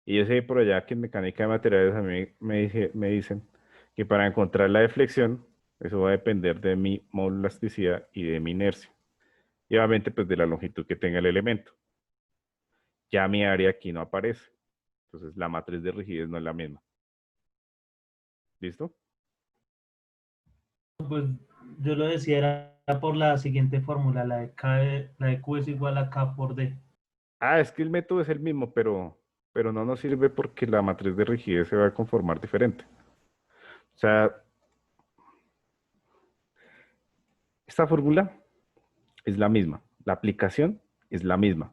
Y yo sé por allá que en mecánica de materiales a mí me dicen que para encontrar la deflexión, eso va a depender de mi módulo de elasticidad y de mi inercia. Y obviamente pues de la longitud que tenga el elemento. Ya mi área aquí no aparece. Entonces la matriz de rigidez no es la misma. ¿Listo? Pues yo lo decía era por la siguiente fórmula, la de la de Q es igual a K por D. Ah, es que el método es el mismo, pero no nos sirve porque la matriz de rigidez se va a conformar diferente. O sea, esta fórmula es la misma, la aplicación es la misma,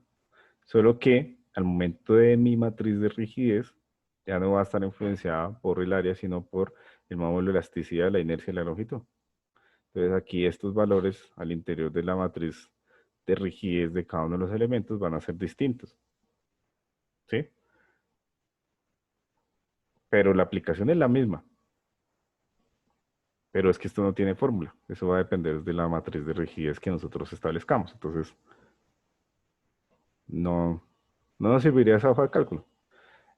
solo que al momento de mi matriz de rigidez ya no va a estar influenciada por el área, sino por el módulo de elasticidad, la inercia y la longitud. Entonces aquí estos valores al interior de la matriz de rigidez de cada uno de los elementos van a ser distintos. ¿Sí? Pero la aplicación es la misma. Pero es que esto no tiene fórmula. Eso va a depender de la matriz de rigidez que nosotros establezcamos. Entonces, no nos serviría esa hoja de cálculo.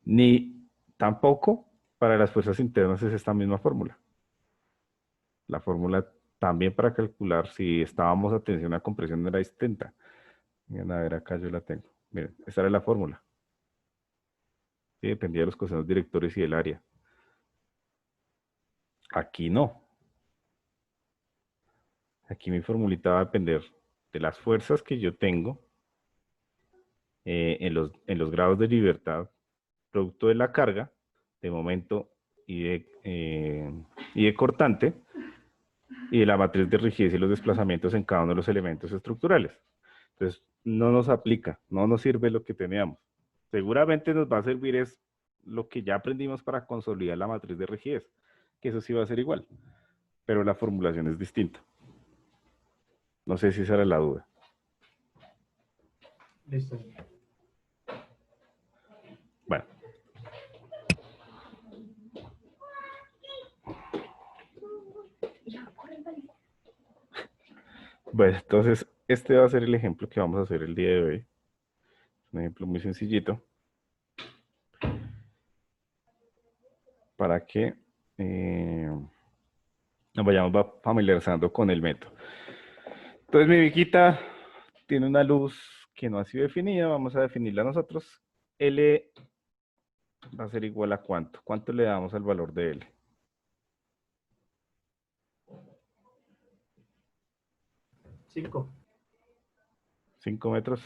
Ni tampoco para las fuerzas internas es esta misma fórmula. La fórmula también para calcular si estábamos a tensión, la compresión era distinta. Miren, a ver, acá yo la tengo. Miren, esta era la fórmula. Sí, dependía de los cosenos directores y del área. Aquí no. Aquí mi formulita va a depender de las fuerzas que yo tengo en los grados de libertad, producto de la carga, de momento y de cortante, y de la matriz de rigidez y los desplazamientos en cada uno de los elementos estructurales. Entonces, no nos aplica, no nos sirve lo que teníamos. Seguramente nos va a servir es lo que ya aprendimos para consolidar la matriz de rigidez, que eso sí va a ser igual, pero la formulación es distinta. No sé si esa era la duda. Listo. Bueno. Bueno, entonces, este va a ser el ejemplo que vamos a hacer el día de hoy. Un ejemplo muy sencillito. Para que nos vayamos familiarizando con el método. Entonces, mi Viquita tiene una luz que no ha sido definida. Vamos a definirla nosotros. L va a ser igual a ¿cuánto? ¿Cuánto le damos al valor de L? 5. 5 metros.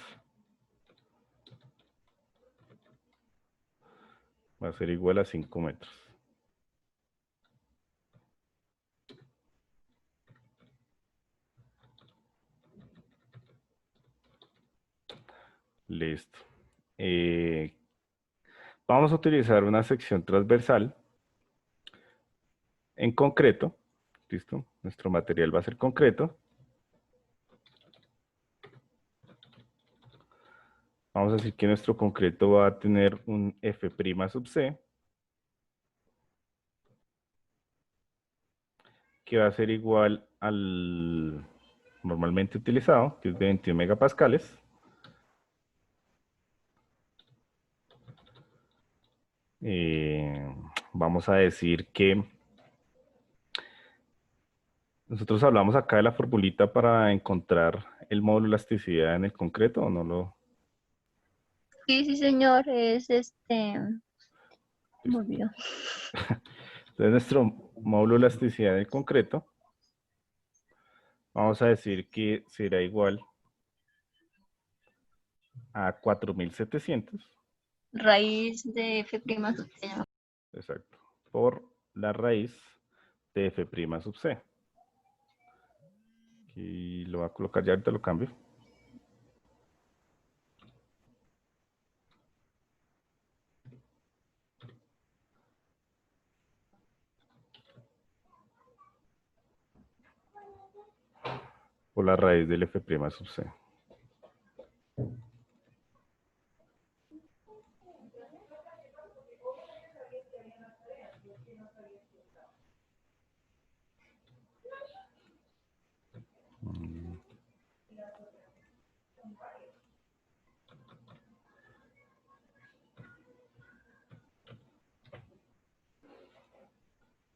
Va a ser igual a 5 metros. Listo. Vamos a utilizar una sección transversal en concreto. ¿Listo? Nuestro material va a ser concreto. Vamos a decir que nuestro concreto va a tener un F' sub C, que va a ser igual al normalmente utilizado, que es de 21 megapascales. Vamos a decir que nosotros hablamos acá de la formulita para encontrar el módulo de elasticidad en el concreto, ¿o no lo? Sí, sí, señor, es me olvidó. Entonces, nuestro módulo de elasticidad del concreto, vamos a decir que será igual a 4700. Raíz de F' sub C. Exacto. Por la raíz de F' sub C. Aquí lo voy a colocar, ya ahorita lo cambio. Por la raíz del F' sub C.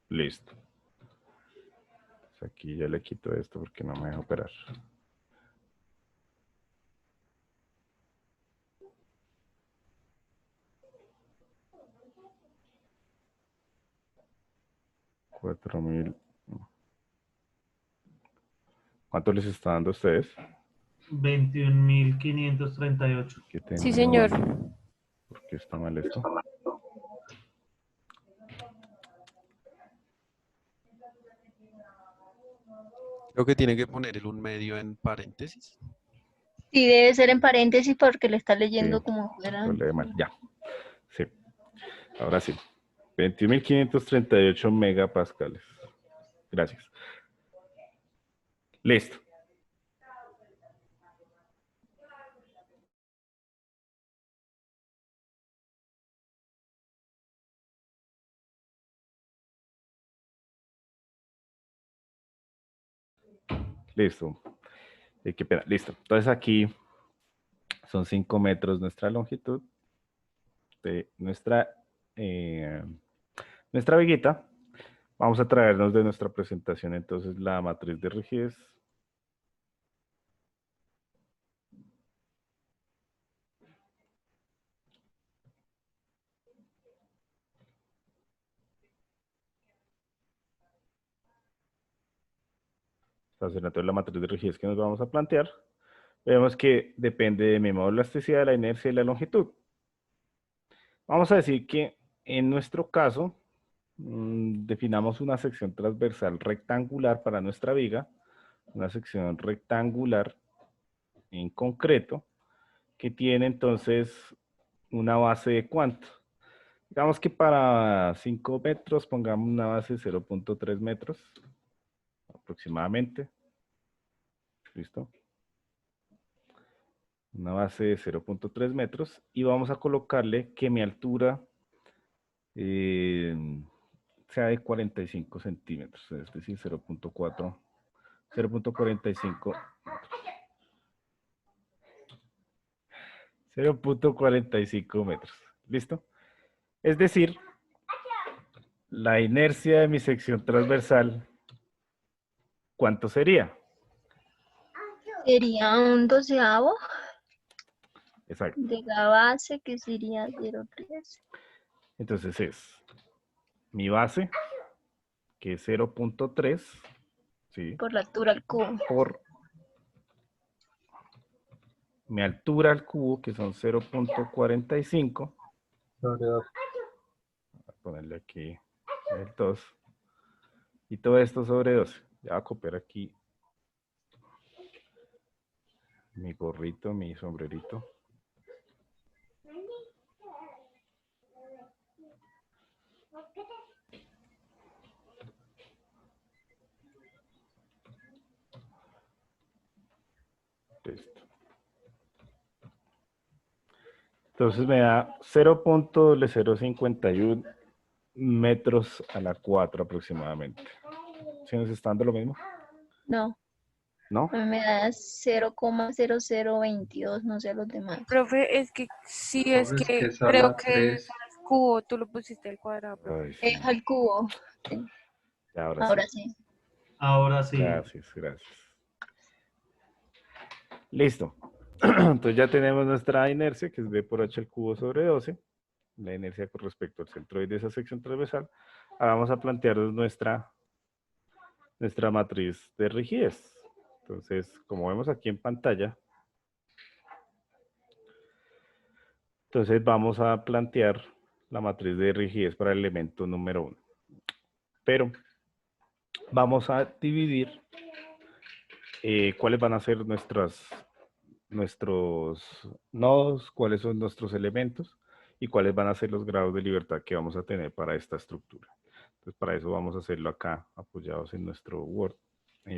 Listo. Pues aquí ya le quito esto porque no me deja operar. ¿Cuánto les está dando a ustedes? 21.538. Sí, señor. ¿Por qué está mal esto? Creo que tiene que poner el un medio en paréntesis. Sí, debe ser en paréntesis porque le está leyendo Sí, como fuera. lo leí mal. Ya. Sí. Ahora sí. 21.538 megapascales. Gracias. Listo. Listo. Qué pena. Listo. Entonces aquí son 5 metros nuestra longitud de nuestra viguita. Vamos a traernos de nuestra presentación entonces la matriz de rigidez. Entonces la matriz de rigidez que nos vamos a plantear, vemos que depende de mi modo de elasticidad, de la inercia y la longitud. Vamos a decir que en nuestro caso, definamos una sección transversal rectangular para nuestra viga, una sección rectangular en concreto, que tiene entonces una base de ¿cuánto? Digamos que para 5 metros pongamos una base de 0.3 metros aproximadamente. ¿Listo? Una base de 0.3 metros y vamos a colocarle que mi altura sea de 45 centímetros, es decir, 0.4, 0.45, 0.45 metros. ¿Listo? Es decir, la inercia de mi sección transversal, ¿cuánto sería? Sería un doceavo Exacto. de la base, que sería 0,3. Entonces es mi base, que es 0.3, ¿sí? Por la altura al cubo. Por mi altura al cubo, que son 0.45. Sobre 2. Voy a ponerle aquí el 2. Y todo esto sobre 12. Ya voy a copiar aquí mi gorrito, mi sombrerito. Listo. Entonces me da 0.051 metros a la 4 aproximadamente. ¿Sí nos está dando lo mismo? No, ¿No? a mí me da 0,0022, no sé los demás. Profe, es que sí, es Profe, es que que es a creo la que es 3. al cubo, tú lo pusiste al cuadrado, profe. Ay, sí. Es al cubo. Ya, ahora Ahora sí. sí. Ahora sí. Gracias, gracias. Listo. Entonces ya tenemos nuestra inercia, que es B por H al cubo sobre 12. La inercia con respecto al centroide de esa sección transversal. Ahora vamos a plantearnos nuestra matriz de rigidez. Entonces, como vemos aquí en pantalla, entonces vamos a plantear la matriz de rigidez para el elemento número 1. Pero vamos a dividir cuáles van a ser nuestros nodos, cuáles son nuestros elementos y cuáles van a ser los grados de libertad que vamos a tener para esta estructura. Entonces, para eso vamos a hacerlo acá, apoyados en nuestro Word,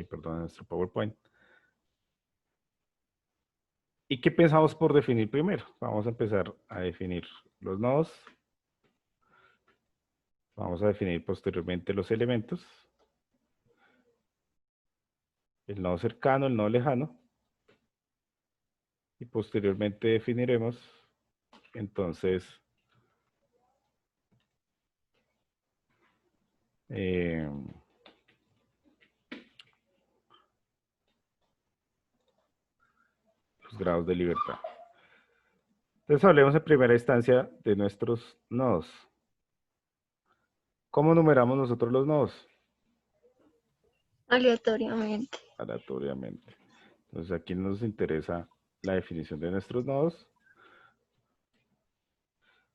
perdón, en nuestro PowerPoint. ¿Y qué pensamos por definir primero? Vamos a empezar a definir los nodos. Vamos a definir posteriormente los elementos. El nodo cercano, el nodo lejano. Y posteriormente definiremos, entonces, los grados de libertad. Entonces hablemos en primera instancia de nuestros nodos. ¿Cómo numeramos nosotros los nodos? Aleatoriamente. Aleatoriamente. Entonces aquí nos interesa la definición de nuestros nodos.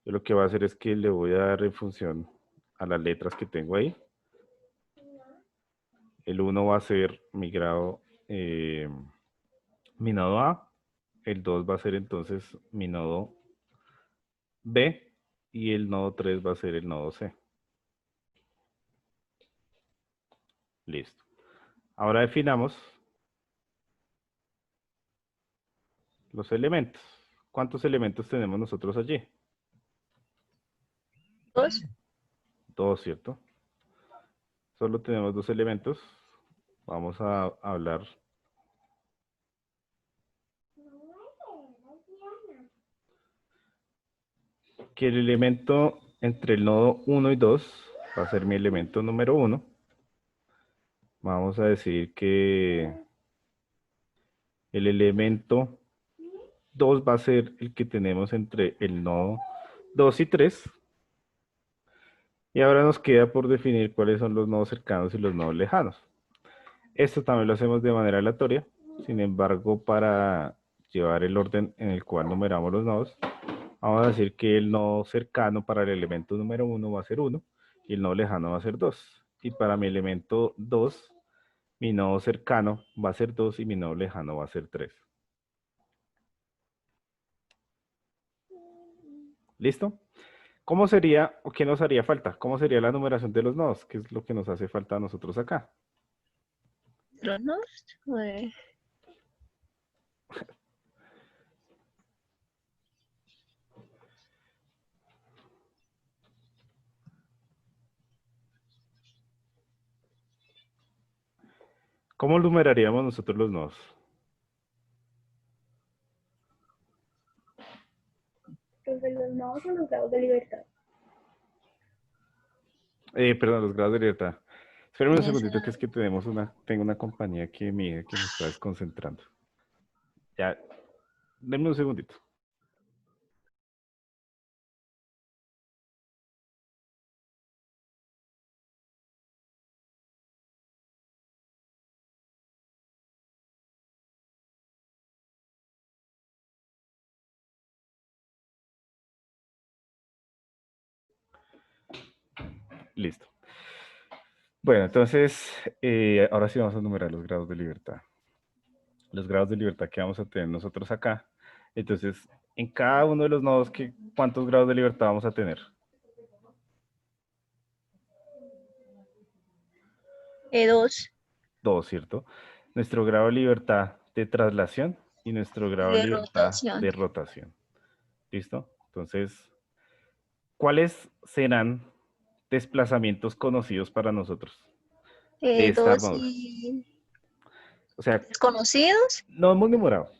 Yo lo que voy a hacer es que le voy a dar en función a las letras que tengo ahí. El 1 va a ser mi grado, mi nodo A. El 2 va a ser entonces mi nodo B. Y el nodo 3 va a ser el nodo C. Listo. Ahora definamos los elementos. ¿Cuántos elementos tenemos nosotros allí? 2. 2, ¿cierto? Solo tenemos 2 elementos. Vamos a hablar. Que el elemento entre el nodo 1 y 2 va a ser mi elemento número 1. Vamos a decir que el elemento 2 va a ser el que tenemos entre el nodo 2 y 3. Y ahora nos queda por definir cuáles son los nodos cercanos y los nodos lejanos. Esto también lo hacemos de manera aleatoria. Sin embargo, para llevar el orden en el cual numeramos los nodos, vamos a decir que el nodo cercano para el elemento número 1 va a ser 1 y el nodo lejano va a ser 2. Y para mi elemento 2, mi nodo cercano va a ser 2 y mi nodo lejano va a ser 3. ¿Listo? ¿Cómo sería o qué nos haría falta? ¿Cómo sería la numeración de los nodos? ¿Qué es lo que nos hace falta a nosotros acá? Los nodos. ¿Cómo numeraríamos nosotros los nodos? Los nodos son los grados de libertad. Perdón, los grados de libertad. Espérenme un Eso. segundito, que es que tengo una compañía que me está desconcentrando. Ya, denme un segundito. Listo. Bueno, entonces, ahora sí vamos a numerar los grados de libertad. Los grados de libertad que vamos a tener nosotros acá. Entonces, en cada uno de los nodos, ¿cuántos grados de libertad vamos a tener? 2. 2, ¿cierto? Nuestro grado de libertad de traslación y nuestro grado de De libertad rotación. de rotación. ¿Listo? Entonces, ¿cuáles serán desplazamientos conocidos para nosotros de esta 2 armadura? y O sea, desconocidos. no hemos numerado.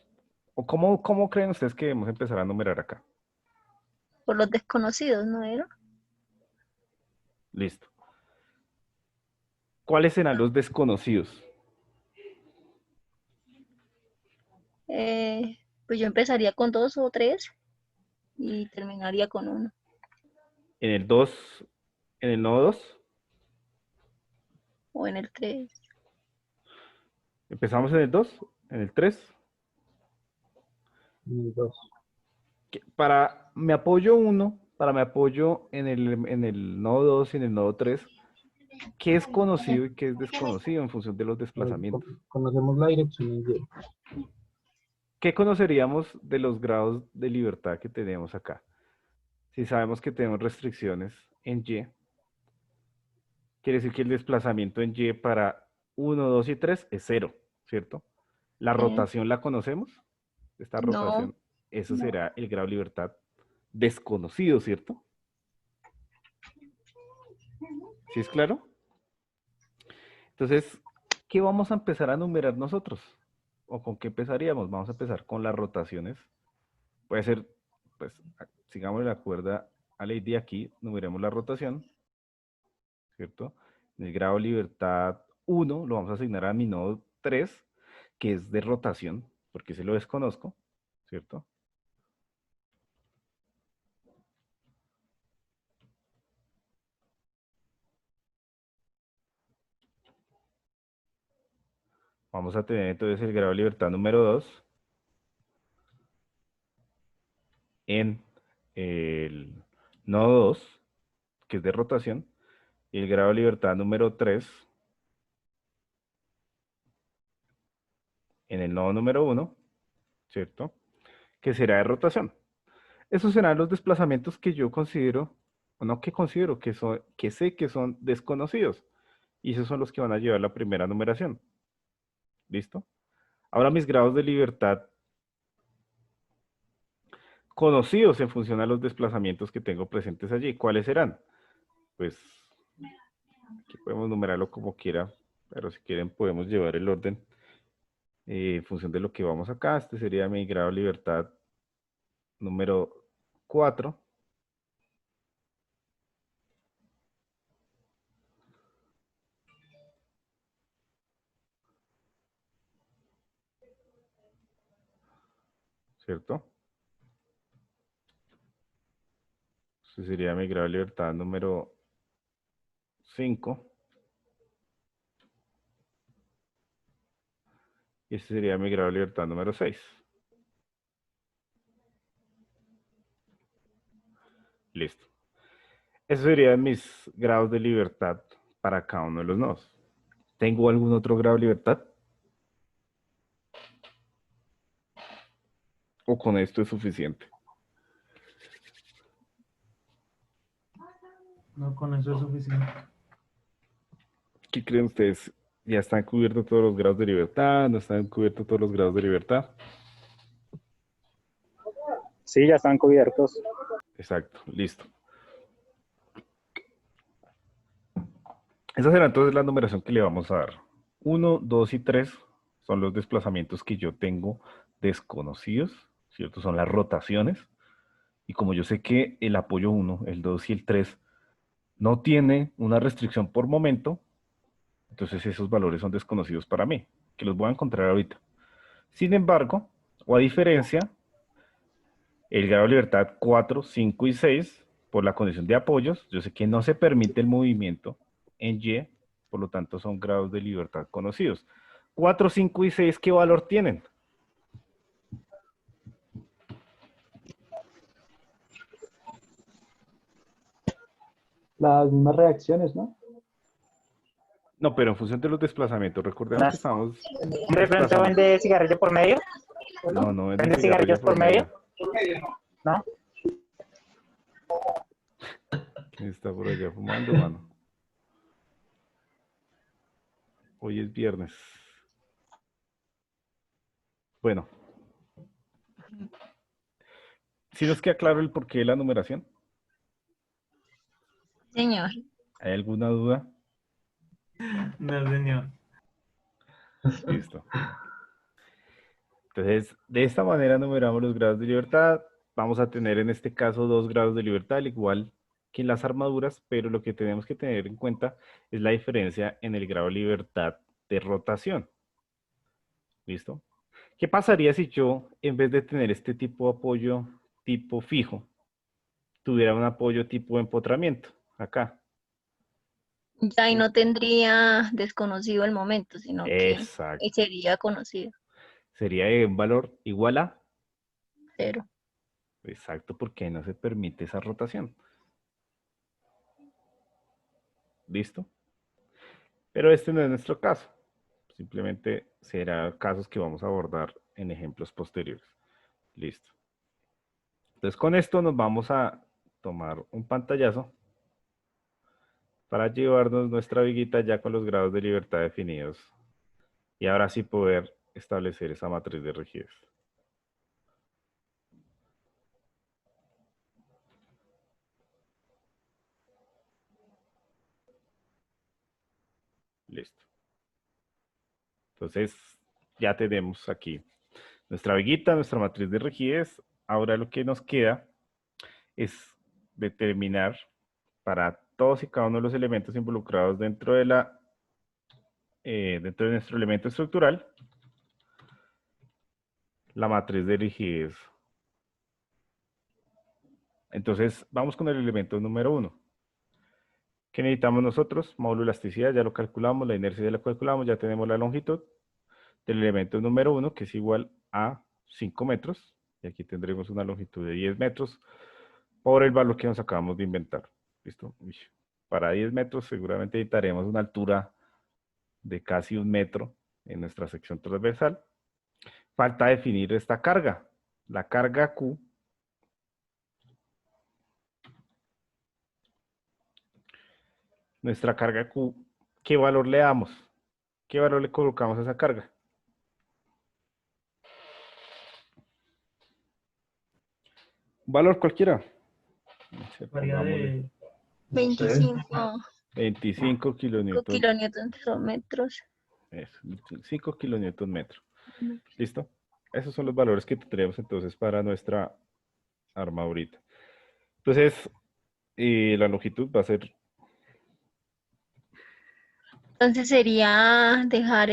¿O cómo creen ustedes que debemos empezar a numerar acá? Por los desconocidos, ¿no era? Listo. ¿Cuáles serán los desconocidos? Pues yo empezaría con 2 o 3 y terminaría con 1. En el 2, en el nodo 2. O en el 3. Empezamos en el 2, en el 3. Y dos. Para mi apoyo 1, para mi apoyo en el nodo 2 y en el nodo 3, ¿qué es conocido y qué es desconocido en función de los desplazamientos? Conocemos la dirección en Y. ¿Qué conoceríamos de los grados de libertad que tenemos acá? Si sabemos que tenemos restricciones en Y, quiere decir que el desplazamiento en Y para 1, 2 y 3 es 0, ¿cierto? ¿La rotación la conocemos? Esta No. rotación, eso No. será el grado de libertad desconocido, ¿cierto? ¿Sí es claro? Entonces, ¿qué vamos a empezar a numerar nosotros? ¿O con qué empezaríamos? Vamos a empezar con las rotaciones. Puede ser, pues, sigamos la cuerda a Lady aquí, numeremos la rotación, ¿cierto? En el grado de libertad 1 lo vamos a asignar a mi nodo 3, que es de rotación, porque se lo desconozco, ¿cierto? Vamos a tener entonces el grado de libertad número 2 en el nodo 2, que es de rotación, y el grado de libertad número 3 en el nodo número 1, ¿cierto? Que será de rotación. Esos serán los desplazamientos que yo considero, o no que considero, que sé que son desconocidos. Y esos son los que van a llevar la primera numeración. ¿Listo? Ahora mis grados de libertad conocidos en función a los desplazamientos que tengo presentes allí. ¿Cuáles serán? Pues aquí podemos numerarlo como quiera, pero si quieren podemos llevar el orden en función de lo que vamos acá. Este sería mi grado de libertad número 4. ¿cierto? Este sería mi grado de libertad número 5. Y este sería mi grado de libertad número 6. Listo. Esos serían mis grados de libertad para cada uno de los nodos. ¿Tengo algún otro grado de libertad? ¿O con esto es suficiente? No, con eso es suficiente. ¿Qué creen ustedes? ¿Ya están cubiertos todos los grados de libertad? ¿No están cubiertos todos los grados de libertad? Sí, ya están cubiertos. Exacto, listo. Esa será entonces la numeración que le vamos a dar. 1, 2 y 3 son los desplazamientos que yo tengo desconocidos, ¿cierto? Son las rotaciones. Y como yo sé que el apoyo 1, el 2 y el 3 no tiene una restricción por momento, entonces esos valores son desconocidos para mí, que los voy a encontrar ahorita. Sin embargo, o a diferencia, el grado de libertad 4, 5 y 6, por la condición de apoyos, yo sé que no se permite el movimiento en Y, por lo tanto son grados de libertad conocidos. 4, 5 y 6, ¿qué valor tienen? Las mismas reacciones, ¿no? No, pero en función de los desplazamientos, recordemos que estamos... ¿De pronto vende cigarrillo por medio? No, no vende ¿Vende cigarrillos por medio? ¿No? ¿Quién está por allá fumando, mano? Hoy es viernes. Bueno. ¿Sí nos queda claro el porqué de la numeración? Señor. ¿Hay alguna duda? No, señor. Listo. Entonces, de esta manera numeramos los grados de libertad. Vamos a tener en este caso 2 grados de libertad, al igual que en las armaduras, pero lo que tenemos que tener en cuenta es la diferencia en el grado de libertad de rotación. ¿Listo? ¿Qué pasaría si yo, en vez de tener este tipo de apoyo tipo fijo, tuviera un apoyo tipo empotramiento? Acá. Ya ahí no tendría desconocido el momento, sino que Exacto. sería conocido. Sería un valor igual a 0. exacto, porque no se permite esa rotación. ¿Listo? Pero este no es nuestro caso. Simplemente será casos que vamos a abordar en ejemplos posteriores. Listo. Entonces con esto nos vamos a tomar un pantallazo para llevarnos nuestra viguita ya con los grados de libertad definidos. Y ahora sí poder establecer esa matriz de rigidez. Listo. Entonces, ya tenemos aquí nuestra viguita, nuestra matriz de rigidez. Ahora lo que nos queda es determinar para todos y cada uno de los elementos involucrados dentro de dentro de nuestro elemento estructural, la matriz de rigidez. Entonces, vamos con el elemento número 1. ¿Qué necesitamos nosotros? Módulo de elasticidad, ya lo calculamos, la inercia ya la calculamos, ya tenemos la longitud del elemento número 1, que es igual a 5 metros, y aquí tendremos una longitud de 10 metros por el valor que nos acabamos de inventar. ¿Listo? Para 10 metros seguramente necesitaremos una altura de casi 1 metro en nuestra sección transversal. Falta definir esta carga. La carga Q nuestra carga Q, ¿qué valor le damos? ¿Qué valor le colocamos a esa carga? Un valor cualquiera. Varía de 25 25 kilonewton. kilonewton-metros. Eso, 5 kilonewton metro. ¿Listo? Esos son los valores que tendremos entonces para nuestra armadurita. Entonces, la longitud va a ser... Entonces sería dejar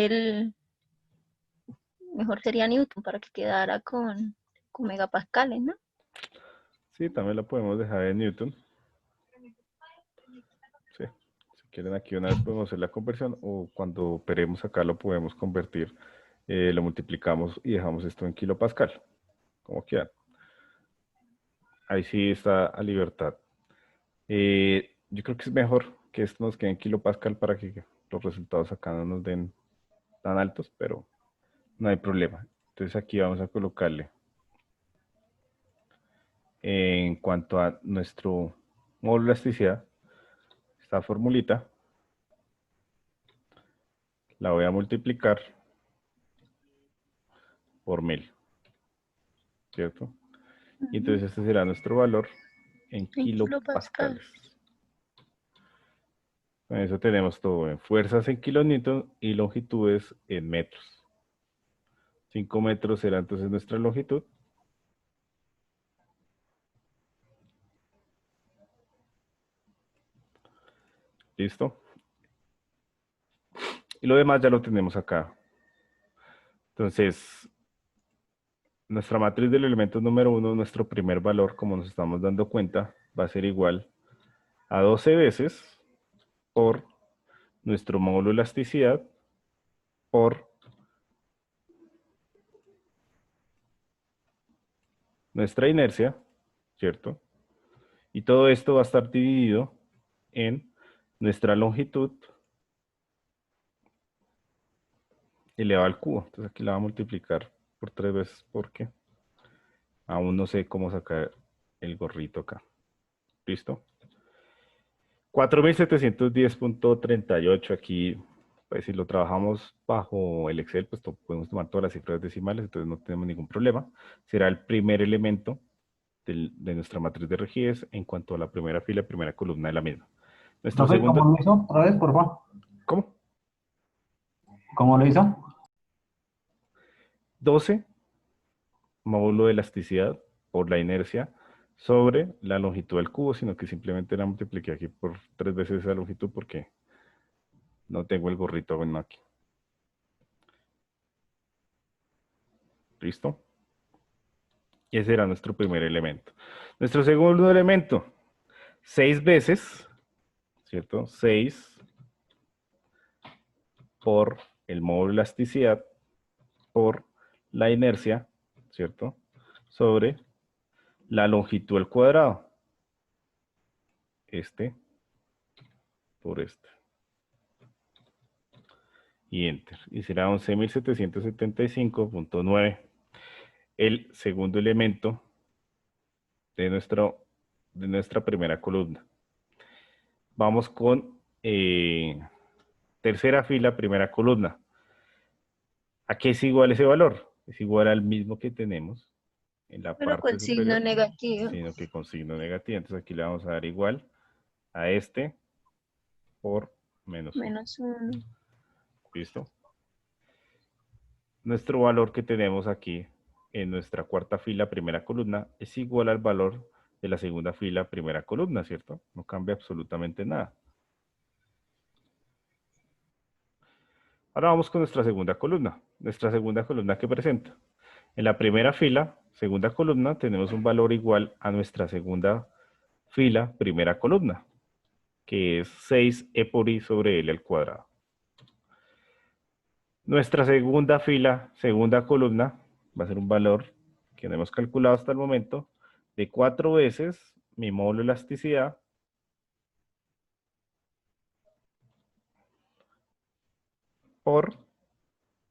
mejor sería Newton para que quedara con con megapascales, ¿no? Sí, también la podemos dejar en Newton. Sí. Si quieren aquí una vez podemos hacer la conversión o cuando operemos acá lo podemos convertir, lo multiplicamos y dejamos esto en kilopascal, como quieran. Ahí sí está a libertad. Yo creo que es mejor que esto nos quede en kilopascal para que los resultados acá no nos den tan altos, pero no hay problema. Entonces aquí vamos a colocarle en cuanto a nuestro módulo de elasticidad, esta formulita, la voy a multiplicar por 1000, ¿cierto? Y entonces este será nuestro valor en kilopascales. Con eso tenemos todo en fuerzas en kilonewton y longitudes en metros. 5 metros será entonces nuestra longitud. ¿Listo? Y lo demás ya lo tenemos acá. Entonces, nuestra matriz del elemento número 1, nuestro primer valor, como nos estamos dando cuenta, va a ser igual a 12 veces por nuestro módulo de elasticidad por nuestra inercia, ¿cierto? Y todo esto va a estar dividido en nuestra longitud elevado al cubo. Entonces aquí la voy a multiplicar por 3 veces porque aún no sé cómo sacar el gorrito acá. ¿Listo? 4710.38 aquí, pues si lo trabajamos bajo el Excel, pues podemos tomar todas las cifras decimales, entonces no tenemos ningún problema. Será el primer elemento de nuestra matriz de rigidez en cuanto a la primera fila y primera columna de la misma. Nuestro Profe, segundo... ¿cómo lo hizo? Otra vez, por favor. ¿Cómo? ¿Cómo lo hizo? 12 módulo de elasticidad por la inercia sobre la longitud del cubo, sino que simplemente la multipliqué aquí por 3 veces esa longitud porque no tengo el gorrito bueno aquí. ¿Listo? Y ese era nuestro primer elemento. Nuestro segundo elemento, 6 veces, ¿cierto? 6 por el módulo de elasticidad por la inercia, ¿cierto? Sobre la longitud al cuadrado. Este por este. Y enter. Y será 11.775.9. El segundo elemento de nuestra primera columna. Vamos con tercera fila, primera columna. ¿A qué es igual ese valor? Es igual al mismo que tenemos en la Pero parte con signo superior, negativo. sino que con signo negativo. Entonces aquí le vamos a dar igual a este por menos 1. Menos 1. ¿Listo? Nuestro valor que tenemos aquí en nuestra cuarta fila, primera columna, es igual al valor de la segunda fila, primera columna, ¿cierto? No cambia absolutamente nada. Ahora vamos con nuestra segunda columna. Nuestra segunda columna, ¿qué presenta? En la primera fila, segunda columna, tenemos un valor igual a nuestra segunda fila, primera columna, que es 6e por i sobre l al cuadrado. Nuestra segunda fila, segunda columna, va a ser un valor que no hemos calculado hasta el momento, de 4 veces mi módulo de elasticidad por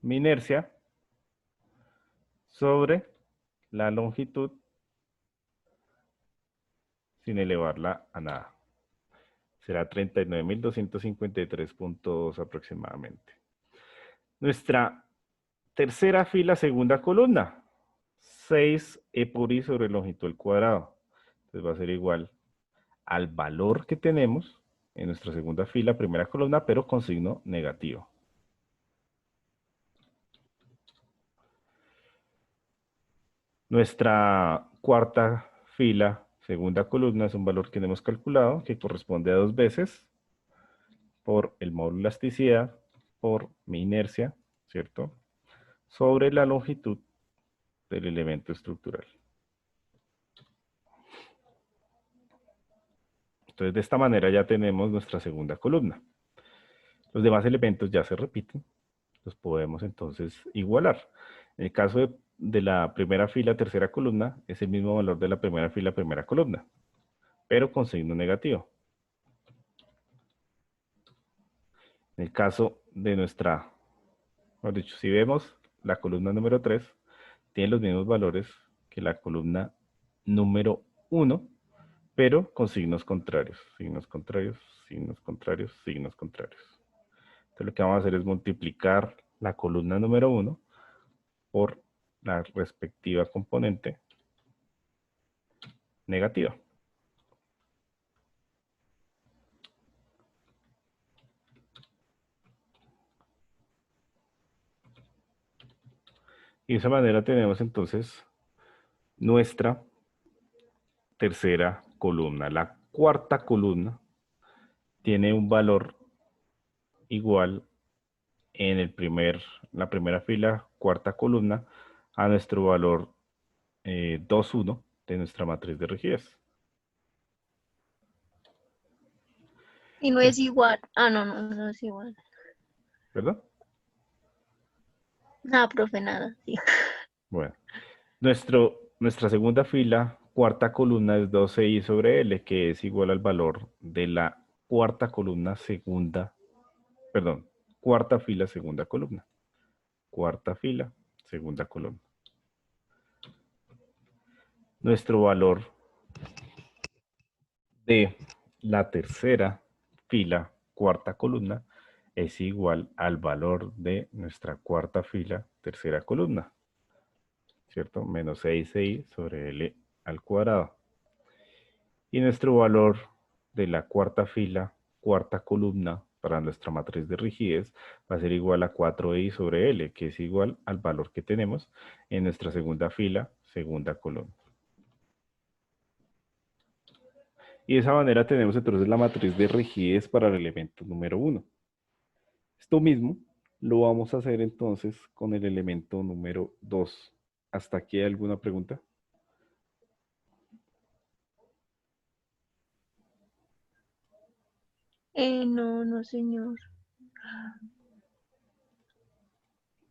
mi inercia sobre la longitud sin elevarla a nada. Será 39.253.2 aproximadamente. Nuestra tercera fila, segunda columna, 6e por i sobre longitud al cuadrado. Entonces va a ser igual al valor que tenemos en nuestra segunda fila, primera columna, pero con signo negativo. Nuestra cuarta fila, segunda columna, es un valor que hemos calculado, que corresponde a 2 veces por el módulo de elasticidad, por mi inercia, ¿cierto? Sobre la longitud del elemento estructural. Entonces, de esta manera ya tenemos nuestra segunda columna. Los demás elementos ya se repiten, los podemos entonces igualar. En el caso de la primera fila, tercera columna, es el mismo valor de la primera fila, primera columna, pero con signo negativo. En el caso de nuestra, mejor dicho, si vemos la columna número 3, tiene los mismos valores que la columna número 1, pero con signos contrarios. Signos contrarios, signos contrarios, signos contrarios. Entonces lo que vamos a hacer es multiplicar la columna número 1 por la respectiva componente negativa. Y de esa manera tenemos entonces nuestra tercera columna. La cuarta columna tiene un valor igual en la primera fila, cuarta columna, a nuestro valor 2,1 de nuestra matriz de rigidez. Y no es igual. Ah, no es igual. ¿Verdad? Nada, profe, nada. Sí. Bueno, nuestra segunda fila, cuarta columna es 12i sobre L, que es igual al valor de la cuarta columna, cuarta fila, segunda columna. Cuarta fila, segunda columna. Nuestro valor de la tercera fila, cuarta columna, es igual al valor de nuestra cuarta fila, tercera columna, ¿cierto? Menos 6i sobre L al cuadrado. Y nuestro valor de la cuarta fila, cuarta columna, para nuestra matriz de rigidez, va a ser igual a 4i sobre L, que es igual al valor que tenemos en nuestra segunda fila, segunda columna. Y de esa manera tenemos entonces la matriz de rigidez para el elemento número 1. Esto mismo lo vamos a hacer entonces con el elemento número 2. ¿Hasta aquí hay alguna pregunta? No, señor.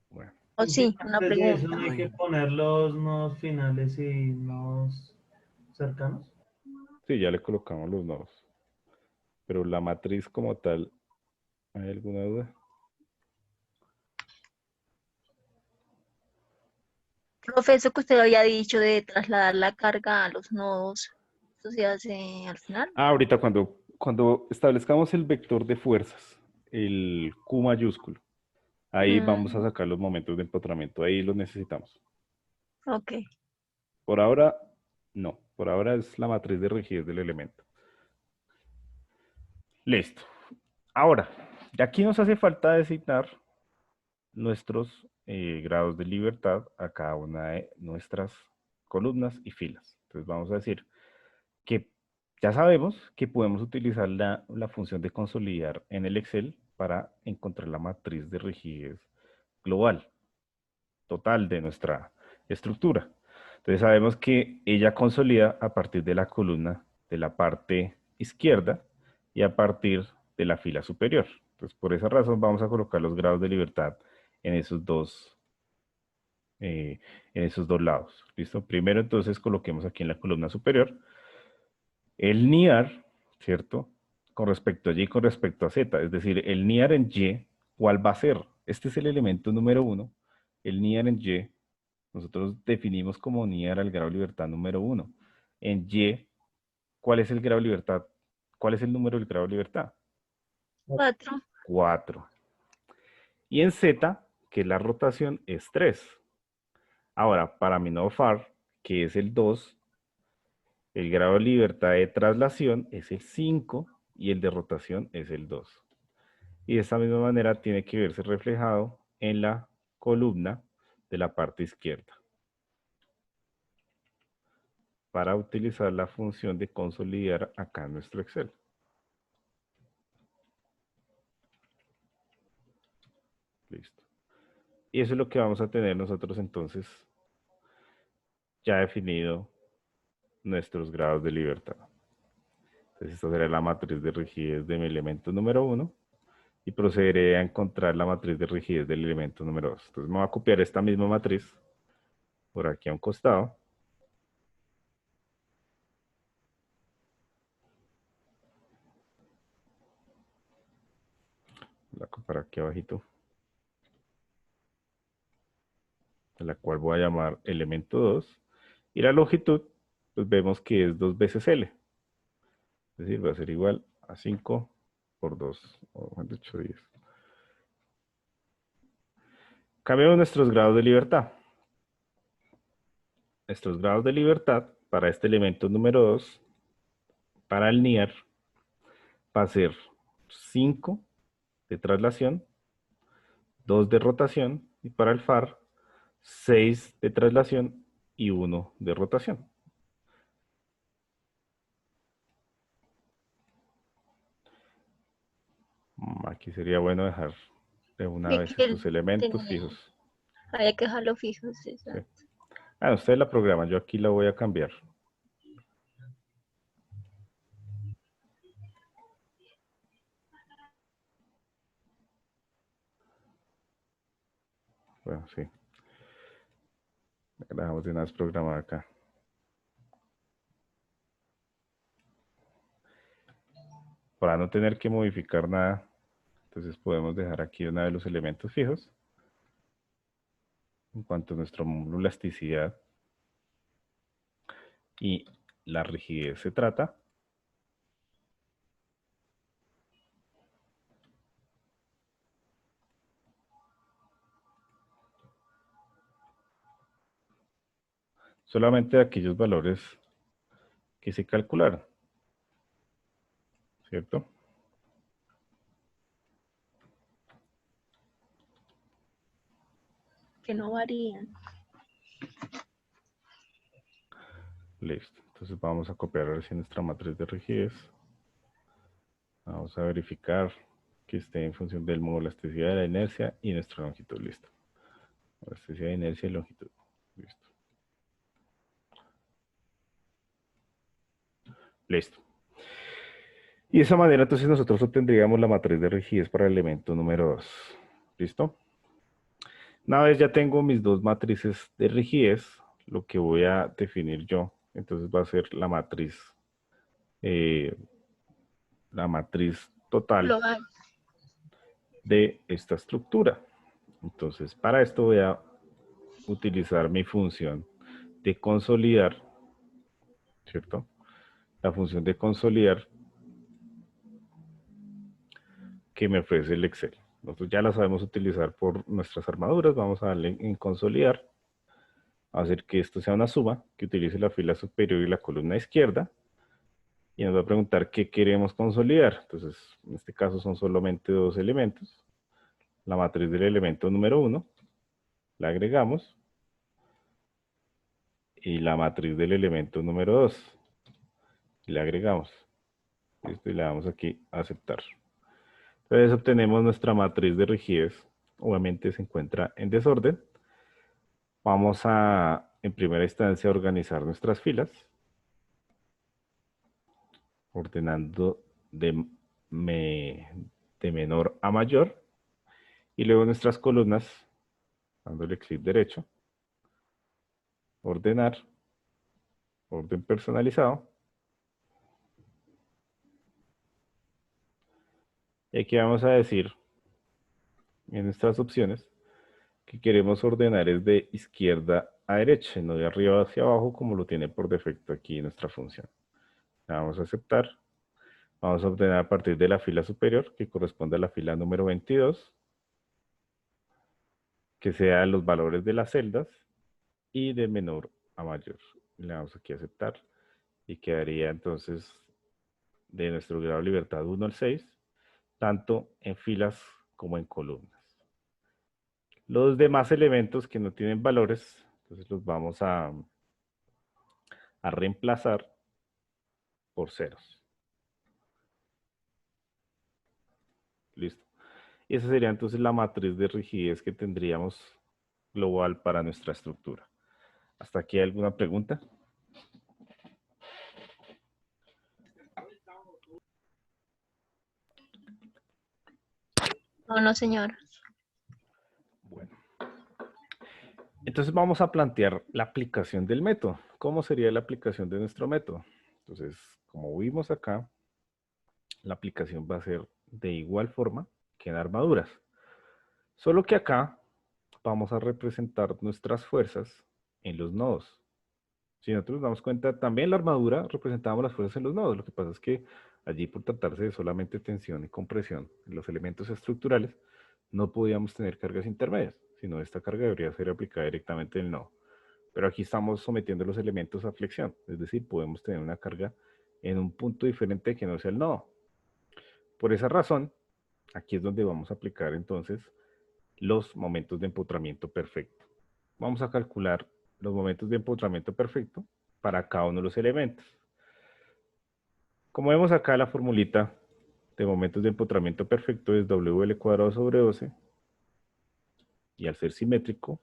Bueno, O sí, una Antes de eso pregunta. no hay que poner los nodos finales y nodos cercanos. sí, ya le colocamos los nodos. Pero la matriz como tal, ¿hay alguna duda? Profe, eso que usted había dicho de trasladar la carga a los nodos, ¿eso se hace al final? Ahorita cuando establezcamos el vector de fuerzas, el Q mayúsculo, ahí vamos a sacar los momentos de empotramiento, ahí los necesitamos. Ok. Por ahora, no. Por ahora es la matriz de rigidez del elemento. Listo. Ahora, de aquí nos hace falta designar nuestros grados de libertad a cada una de nuestras columnas y filas. Entonces vamos a decir que ya sabemos que podemos utilizar la función de consolidar en el Excel para encontrar la matriz de rigidez global, total de nuestra estructura. Entonces sabemos que ella consolida a partir de la columna de la parte izquierda y a partir de la fila superior. Entonces por esa razón vamos a colocar los grados de libertad en esos dos lados. ¿Listo? Primero entonces coloquemos aquí en la columna superior el NIAR, ¿cierto? Con respecto a Y y con respecto a Z. Es decir, el NIAR en Y, ¿cuál va a ser? Este es el elemento número 1. El NIAR en Y, nosotros definimos como NIAR al grado de libertad número 1. En Y, ¿cuál es el grado de libertad? ¿Cuál es el número del grado de libertad? 4. 4. Y en Z, que es la rotación, es 3. Ahora, para mi nodo FAR, que es el 2, el grado de libertad de traslación es el 5 y el de rotación es el 2. Y de esta misma manera tiene que verse reflejado en la columna de la parte izquierda, para utilizar la función de consolidar acá en nuestro Excel. Listo. Y eso es lo que vamos a tener nosotros entonces ya definido nuestros grados de libertad. Entonces, esta será la matriz de rigidez de mi elemento número 1 y procederé a encontrar la matriz de rigidez del elemento número 2. Entonces, me voy a copiar esta misma matriz por aquí a un costado. La copiar aquí abajito. A la cual voy a llamar elemento 2. Y la longitud, pues vemos que es 2 veces L. Es decir, va a ser igual a 5 por 2, o 8, 10. Cambiamos nuestros grados de libertad. Nuestros grados de libertad para este elemento número 2, para el NIR, va a ser 5 de traslación, 2 de rotación, y para el FAR, 6 de traslación y 1 de rotación. Aquí sería bueno dejar de una Y vez que estos elementos tenía- fijos. Había que dejarlo fijos. Exacto. Ah, ustedes la programan, yo aquí la voy a cambiar. Bueno, sí. La dejamos de una vez programada acá. Para no tener que modificar nada, entonces podemos dejar aquí una de los elementos fijos. En cuanto a nuestro módulo elasticidad y la rigidez se trata, solamente de aquellos valores que se calcularon, ¿cierto? Que no varían. Listo. Entonces vamos a copiar ahora sí nuestra matriz de rigidez. Vamos a verificar que esté en función del módulo elasticidad de la inercia y nuestra longitud. Listo. Elasticidad, inercia y longitud. Listo. Listo. Y de esa manera entonces nosotros obtendríamos la matriz de rigidez para el elemento número 2. ¿Listo? Una vez ya tengo mis dos matrices de rigidez, lo que voy a definir yo, entonces va a ser la matriz total Global. de esta estructura. Entonces, para esto voy a utilizar mi función de consolidar, ¿cierto? La función de consolidar que me ofrece el Excel. Nosotros ya la sabemos utilizar por nuestras armaduras. Vamos a darle en consolidar. A hacer que esto sea una suma que utilice la fila superior y la columna izquierda. Y nos va a preguntar qué queremos consolidar. Entonces, en este caso son solamente dos elementos. La matriz del elemento número 1. La agregamos. Y la matriz del elemento número 2. Y la agregamos. Listo, y le damos aquí a aceptar. Entonces obtenemos nuestra matriz de rigidez. Obviamente se encuentra en desorden. Vamos a, en primera instancia, organizar nuestras filas. Ordenando de menor a mayor. Y luego nuestras columnas, dándole clic derecho. Ordenar. Orden personalizado. Y aquí vamos a decir, en nuestras opciones, que queremos ordenar es de izquierda a derecha, no de arriba hacia abajo, como lo tiene por defecto aquí nuestra función. La vamos a aceptar. Vamos a ordenar a partir de la fila superior, que corresponde a la fila número 22, que sea los valores de las celdas, y de menor a mayor. Le damos aquí a aceptar, y quedaría entonces de nuestro grado de libertad 1 al 6, tanto en filas como en columnas. Los demás elementos que no tienen valores, entonces los vamos a reemplazar por ceros. Listo. Y esa sería entonces la matriz de rigidez que tendríamos global para nuestra estructura. ¿Hasta aquí hay alguna pregunta? No, no, señor. Bueno. Entonces vamos a plantear la aplicación del método. ¿Cómo sería la aplicación de nuestro método? Entonces, como vimos acá, la aplicación va a ser de igual forma que en armaduras. Solo que acá vamos a representar nuestras fuerzas en los nodos. Si nosotros nos damos cuenta, también en la armadura representamos las fuerzas en los nodos. Lo que pasa es que allí, por tratarse de solamente tensión y compresión en los elementos estructurales, no podíamos tener cargas intermedias, sino esta carga debería ser aplicada directamente en el nodo. Pero aquí estamos sometiendo los elementos a flexión, es decir, podemos tener una carga en un punto diferente que no sea el nodo. Por esa razón, aquí es donde vamos a aplicar entonces los momentos de empotramiento perfecto. Vamos a calcular los momentos de empotramiento perfecto para cada uno de los elementos. Como vemos acá, la formulita de momentos de empotramiento perfecto es WL cuadrado sobre 12, y al ser simétrica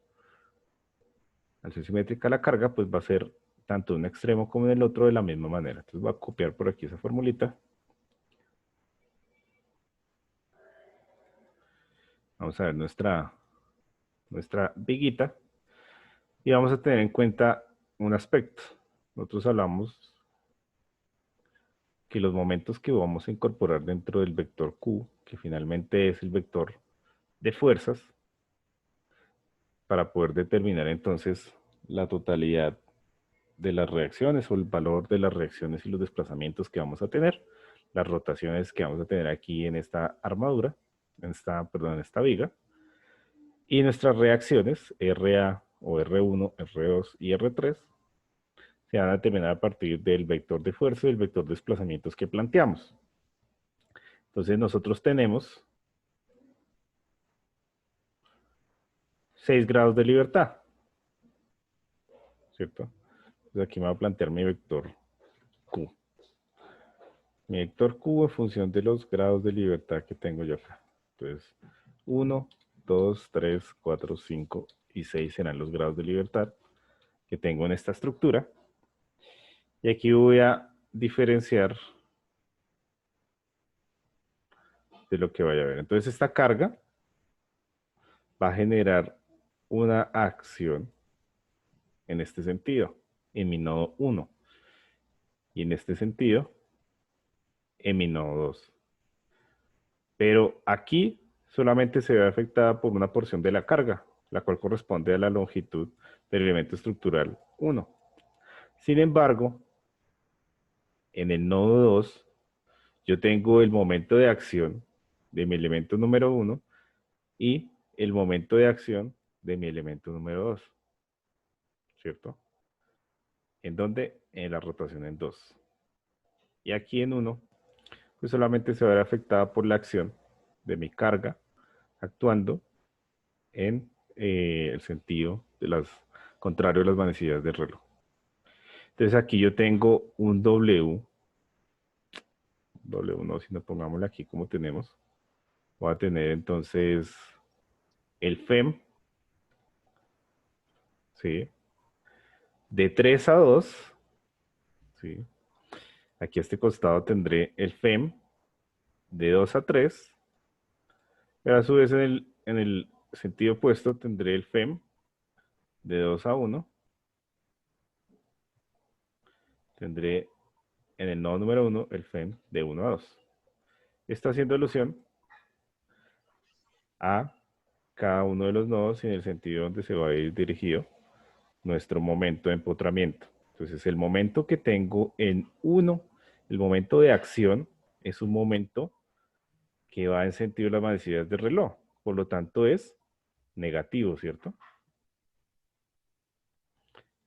la carga, pues va a ser tanto en un extremo como en el otro de la misma manera. Entonces voy a copiar por aquí esa formulita. Vamos a ver nuestra viguita. Y vamos a tener en cuenta un aspecto. Nosotros hablamos que los momentos que vamos a incorporar dentro del vector Q, que finalmente es el vector de fuerzas, para poder determinar entonces la totalidad de las reacciones o el valor de las reacciones y los desplazamientos que vamos a tener, las rotaciones que vamos a tener aquí en esta armadura, en esta viga, y nuestras reacciones RA o R1, R2 y R3 se van a determinar a partir del vector de fuerza y el vector de desplazamientos que planteamos. Entonces nosotros tenemos 6 grados de libertad, ¿cierto? Entonces aquí me voy a plantear mi vector Q. Mi vector Q en función de los grados de libertad que tengo yo acá. Entonces, 1, 2, 3, 4, 5 y 6 serán los grados de libertad que tengo en esta estructura. Y aquí voy a diferenciar de lo que vaya a ver. Entonces, esta carga va a generar una acción en este sentido, en mi nodo 1. Y en este sentido, en mi nodo 2. Pero aquí solamente se ve afectada por una porción de la carga, la cual corresponde a la longitud del elemento estructural 1. Sin embargo, en el nodo 2, yo tengo el momento de acción de mi elemento número 1 y el momento de acción de mi elemento número 2. ¿Cierto? ¿En dónde? En la rotación en 2. Y aquí en 1, pues solamente se va a ver afectada por la acción de mi carga actuando en el sentido de contrario a las manecillas del reloj. Entonces aquí yo tengo un W no, sino pongámosle aquí como tenemos. Voy a tener entonces el FEM, ¿sí? De 3 a 2, ¿sí? Aquí a este costado tendré el FEM de 2 a 3, pero a su vez en el sentido opuesto tendré el FEM de 2 a 1. Tendré en el nodo número 1 el FEM de 1 a 2. Está haciendo alusión a cada uno de los nodos y en el sentido donde se va a ir dirigido nuestro momento de empotramiento. Entonces, el momento que tengo en 1, el momento de acción, es un momento que va en sentido de las manecillas del reloj. Por lo tanto, es negativo, ¿cierto?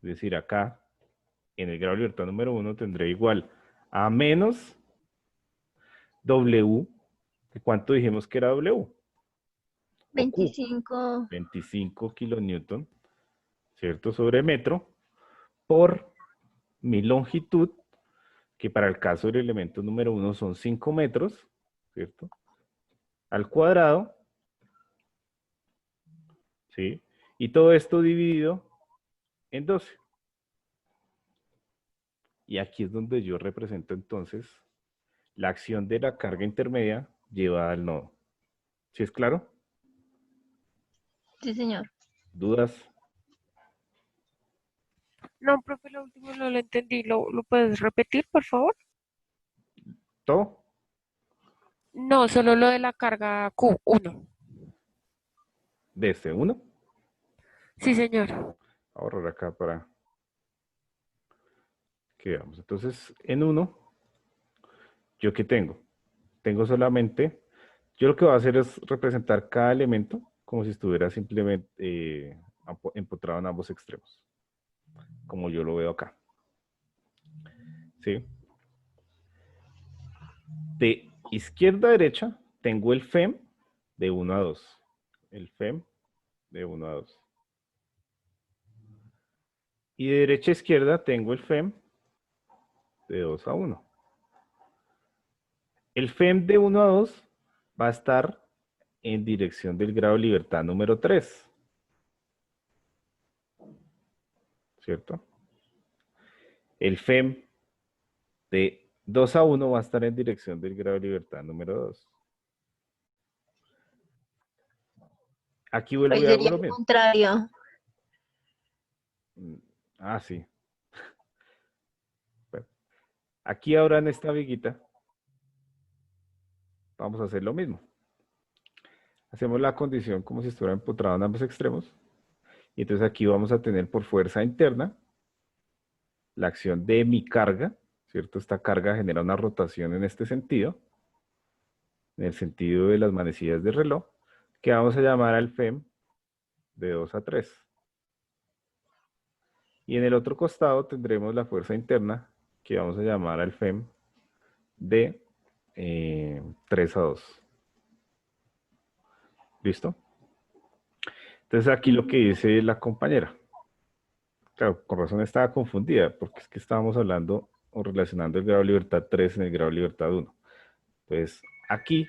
Es decir, acá, en el grado de libertad número 1, tendré igual a menos W. ¿Cuánto dijimos que era W? 25. 25 kilonewton, ¿cierto? Sobre metro, por mi longitud, que para el caso del elemento número 1 son 5 metros, ¿cierto? Al cuadrado, ¿sí? Y todo esto dividido en 12. Y aquí es donde yo represento entonces la acción de la carga intermedia llevada al nodo. ¿Sí es claro? Sí, señor. ¿Dudas? No, profe, lo último no lo entendí. ¿Lo puedes repetir, por favor? ¿Todo? No, solo lo de la carga Q1. De este 1. Sí, señor. Ahorrar acá para que veamos. Entonces, en 1, ¿yo qué tengo? Tengo solamente, yo lo que voy a hacer es representar cada elemento como si estuviera simplemente empotrado en ambos extremos, como yo lo veo acá. ¿Sí? De izquierda a derecha tengo el FEM de 1 a 2. El FEM de 1 a 2. Y de derecha a izquierda tengo el FEM de 2 a 1. El FEM de 1 a 2 va a estar en dirección del grado de libertad número 3. ¿Cierto? El FEM de 2 a 1 va a estar en dirección del grado de libertad número 2. Aquí vuelvo Pues y hago sería lo el mismo. contrario. Ah, sí. Bueno, aquí ahora en esta viguita vamos a hacer lo mismo. Hacemos la condición como si estuviera empotrado en ambos extremos. Y entonces aquí vamos a tener por fuerza interna la acción de mi carga, ¿cierto? Esta carga genera una rotación en este sentido, en el sentido de las manecillas del reloj, que vamos a llamar al FEM de 2 a 3. Y en el otro costado tendremos la fuerza interna, que vamos a llamar al FEM de 3 a 2. ¿Listo? Entonces aquí lo que dice la compañera. Claro, con razón estaba confundida, porque es que estábamos hablando o relacionando el grado de libertad 3 en el grado de libertad 1. Entonces, aquí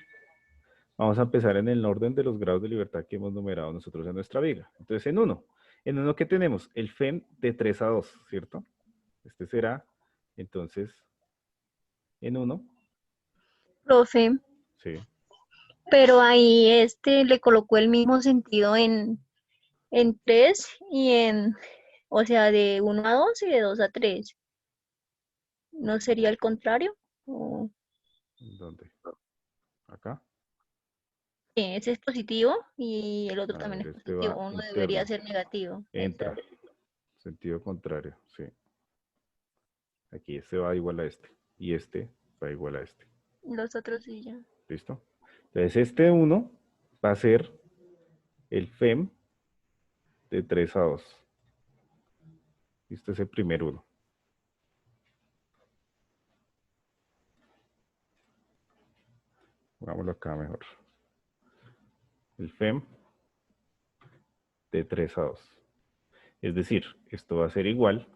vamos a empezar en el orden de los grados de libertad que hemos numerado nosotros en nuestra viga. Entonces, en 1. En 1, ¿qué tenemos? El FEM de 3 a 2, ¿cierto? Este será, entonces, en 1. Profe, Sí. pero ahí le colocó el mismo sentido en 3 o sea, de 1 a 2 y de 2 a 3. ¿No sería el contrario? ¿O ¿Dónde? ¿Acá? ese es positivo y el otro A también ver, es este positivo? va Uno debería interno. ser negativo. Entra. Sentido contrario, sí. Aquí este va igual a este. Y este va igual a este. Los otros sí ya. ¿Listo? Entonces este 1 va a ser el FEM de 3 a 2. Este es el primer 1. Pongámoslo acá mejor. El FEM de 3 a 2. Es decir, esto va a ser igual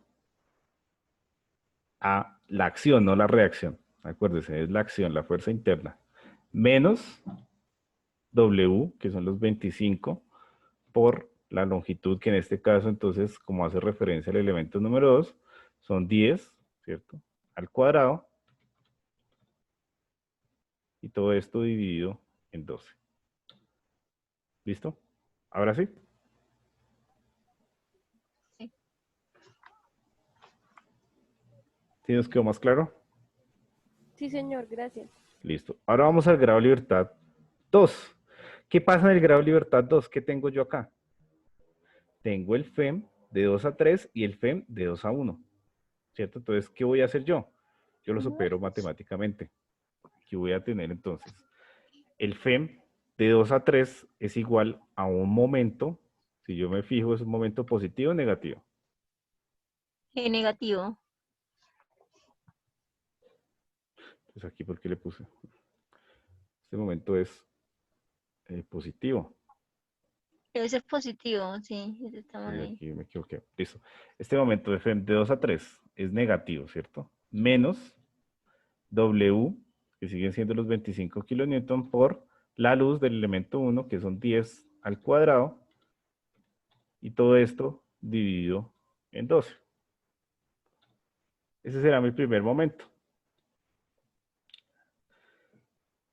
a la acción, no la reacción. Acuérdense, es la acción, la fuerza interna. Menos W, que son los 25, por la longitud, que en este caso, entonces, como hace referencia al elemento número 2, son 10, ¿cierto? Al cuadrado. Y todo esto dividido en 12. ¿Listo? Ahora sí. Sí. ¿Sí nos quedó más claro? Sí, señor, gracias. Listo. Ahora vamos al grado de libertad 2. ¿Qué pasa en el grado de libertad 2? ¿Qué tengo yo acá? Tengo el FEM de 2 a 3 y el FEM de 2 a 1. ¿Cierto? Entonces, ¿qué voy a hacer yo? Yo lo supero matemáticamente. ¿Qué voy a tener entonces? El FEM de 2 a 3 es igual a un momento. Si yo me fijo, ¿es un momento positivo o negativo? Negativo. Pues aquí, ¿por qué le puse? Este momento es positivo. Debe ser positivo, sí. Ese está mal Sí, ahí. aquí me equivoqué. Listo. Este momento de FEM de 2 a 3 es negativo, ¿cierto? Menos W, que siguen siendo los 25 kilonewton, por la luz del elemento 1, que son 10 al cuadrado, y todo esto dividido en 12. Ese será mi primer momento.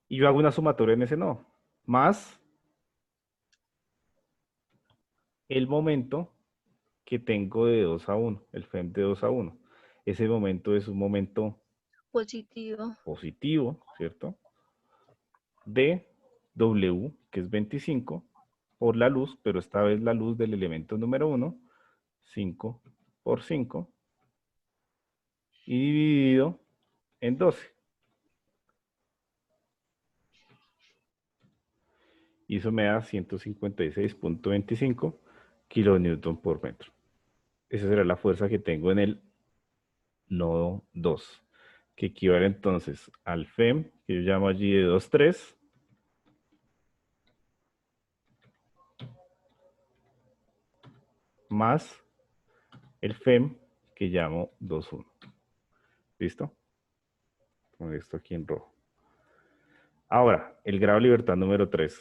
Y yo hago una sumatoria en ese nodo. Más el momento que tengo de 2 a 1, el FEM de 2 a 1. Ese momento es un momento Positivo. positivo, ¿cierto? De W, que es 25, por la luz, pero esta vez la luz del elemento número 1, 5 por 5, y dividido en 12. Y eso me da 156.25 kilonewton por metro. Esa será la fuerza que tengo en el nodo 2, que equivale entonces al FEM, que yo llamo allí de 2,3, más el FEM, que llamo 2,1. ¿Listo? Con esto aquí en rojo. Ahora, el grado de libertad número 3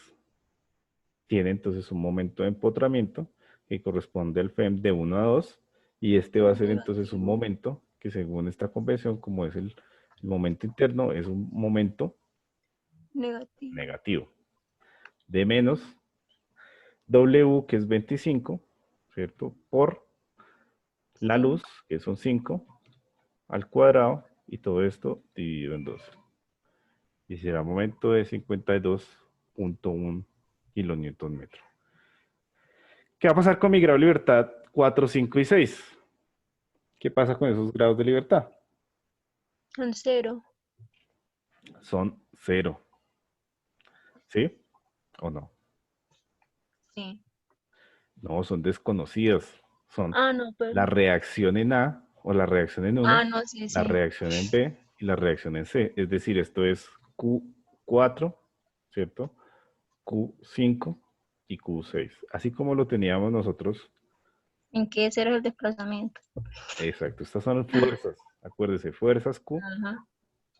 tiene entonces un momento de empotramiento que corresponde al FEM de 1 a 2, y este va a ser entonces un momento que, según esta convención, como es el momento interno, es un momento Negativo. negativo de menos W, que es 25, ¿cierto? Por la luz, que son 5, al cuadrado, y todo esto dividido en 12. Y será un momento de 52.1 kilonewton metro. ¿Qué va a pasar con mi grado de libertad 4, 5 y 6? ¿Qué pasa con esos grados de libertad? Son 0. Son 0. ¿Sí o no? Sí. No, son desconocidas. Son Ah, no, pero. la reacción en A o la reacción en 1, Ah, no, sí, la sí. reacción en B y la reacción en C. Es decir, esto es Q4, ¿cierto? Q5 y Q6. Así como lo teníamos nosotros. ¿En qué 0 es el desplazamiento? Exacto, estas son las fuerzas. Acuérdese, fuerzas Q Ajá.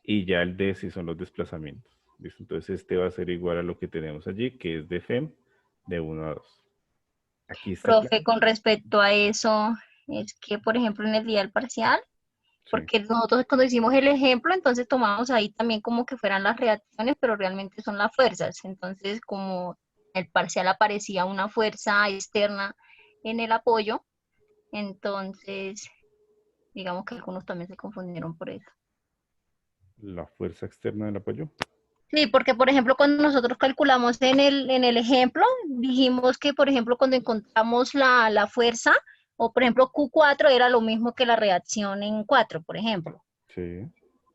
y ya el D sí son los desplazamientos. ¿Listo? Entonces este va a ser igual a lo que tenemos allí, que es de FEM de 1 a 2. Aquí está Profe, claro. con respecto a eso, es que, por ejemplo, en el día del parcial, Sí. porque nosotros cuando hicimos el ejemplo, entonces tomamos ahí también como que fueran las reacciones, pero realmente son las fuerzas. Entonces, como el parcial aparecía una fuerza externa en el apoyo, entonces, digamos que algunos también se confundieron por eso. La fuerza externa del apoyo. Sí, porque por ejemplo, cuando nosotros calculamos en el ejemplo, dijimos que, por ejemplo, cuando encontramos la fuerza, o por ejemplo Q4 era lo mismo que la reacción en 4, por ejemplo. Sí.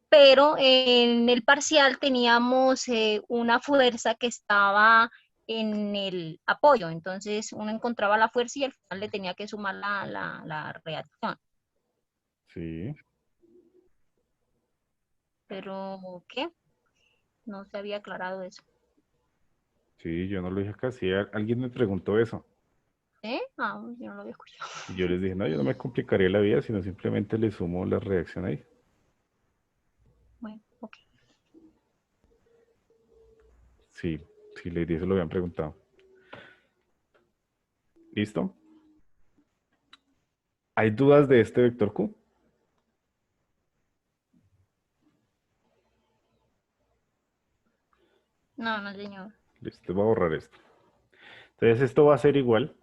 Pero en el parcial teníamos una fuerza que estaba en el apoyo, entonces uno encontraba la fuerza y al final le tenía que sumar la reacción. Sí. Pero, ¿qué? No se había aclarado eso. Sí, yo no lo dije acá. Sí, alguien me preguntó eso. ¿Eh? Ah, yo no lo había escuchado. Y yo les dije, no, yo no me complicaría la vida, sino simplemente le sumo la reacción ahí. Bueno, ok. Sí, sí, Lady, eso lo habían preguntado. ¿Listo? ¿Hay dudas de este vector Q? No, no, señor. Listo, voy a borrar esto. Entonces esto va a ser igual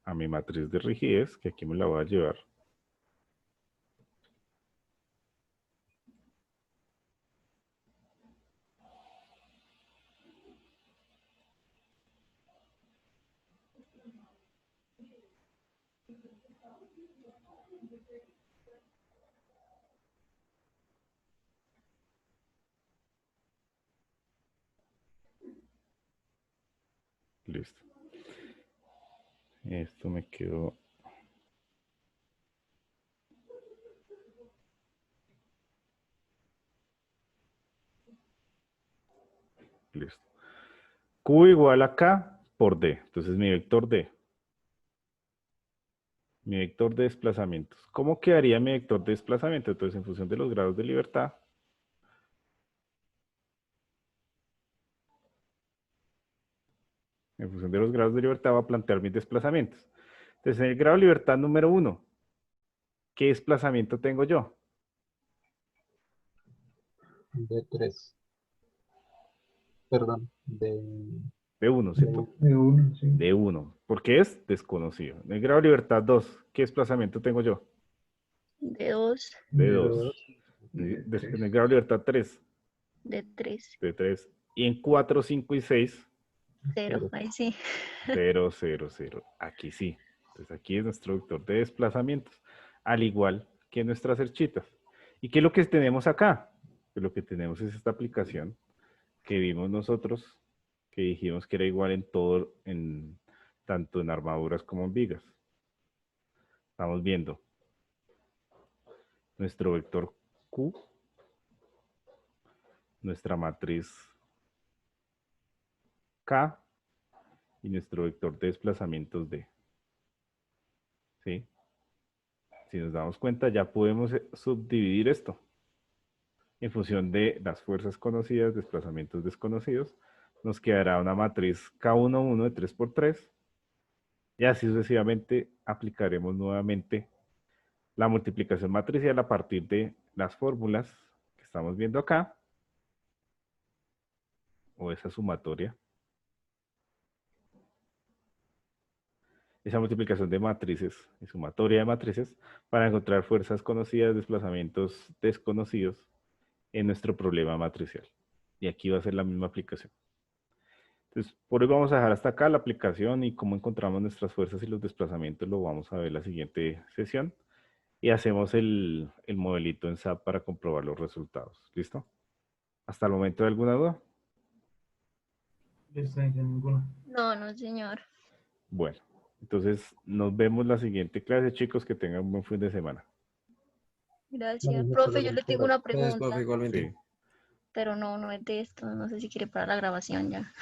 a mi matriz de rigidez, que aquí me la voy a llevar. Listo. Esto me quedó. Listo. Q igual a K por D. Entonces mi vector D. Mi vector de desplazamientos. ¿Cómo quedaría mi vector de desplazamiento? Entonces, en función de los grados de libertad, va a plantear mis desplazamientos. Entonces, en el grado de libertad número 1, ¿qué desplazamiento tengo yo? de 3. Perdón, De 1, ¿cierto? de 1, sí. De 1, porque es desconocido. En el grado de libertad 2, ¿qué desplazamiento tengo yo? De 2, De 2. En el grado de libertad 3, de 3, de 3. Y en 4, 5 y 6, 0. Ahí sí. 0, 0, 0. Aquí sí. Entonces aquí es nuestro vector de desplazamientos, al igual que nuestras cerchitas. ¿Y qué es lo que tenemos acá? Pues lo que tenemos es esta aplicación que vimos nosotros, que dijimos que era igual en todo, tanto en armaduras como en vigas. Estamos viendo nuestro vector Q, nuestra matriz K y nuestro vector de desplazamientos D. ¿Sí? Si nos damos cuenta, ya podemos subdividir esto en función de las fuerzas conocidas, desplazamientos desconocidos. Nos quedará una matriz K11 de 3×3. Y así sucesivamente aplicaremos nuevamente la multiplicación matricial a partir de las fórmulas que estamos viendo acá, o esa sumatoria. Esa multiplicación de matrices y sumatoria de matrices para encontrar fuerzas conocidas, desplazamientos desconocidos en nuestro problema matricial. Y aquí va a ser la misma aplicación. Entonces, por hoy vamos a dejar hasta acá la aplicación y cómo encontramos nuestras fuerzas y los desplazamientos lo vamos a ver en la siguiente sesión. Y hacemos el modelito en SAP para comprobar los resultados. ¿Listo? ¿Hasta el momento alguna duda? Ninguna. No, no, señor. Bueno, entonces nos vemos la siguiente clase, chicos. Que tengan un buen fin de semana. Gracias. Profe, yo le tengo una Gracias, profe, pregunta, igualmente. Sí. pero no es de esto. No sé si quiere parar la grabación ya.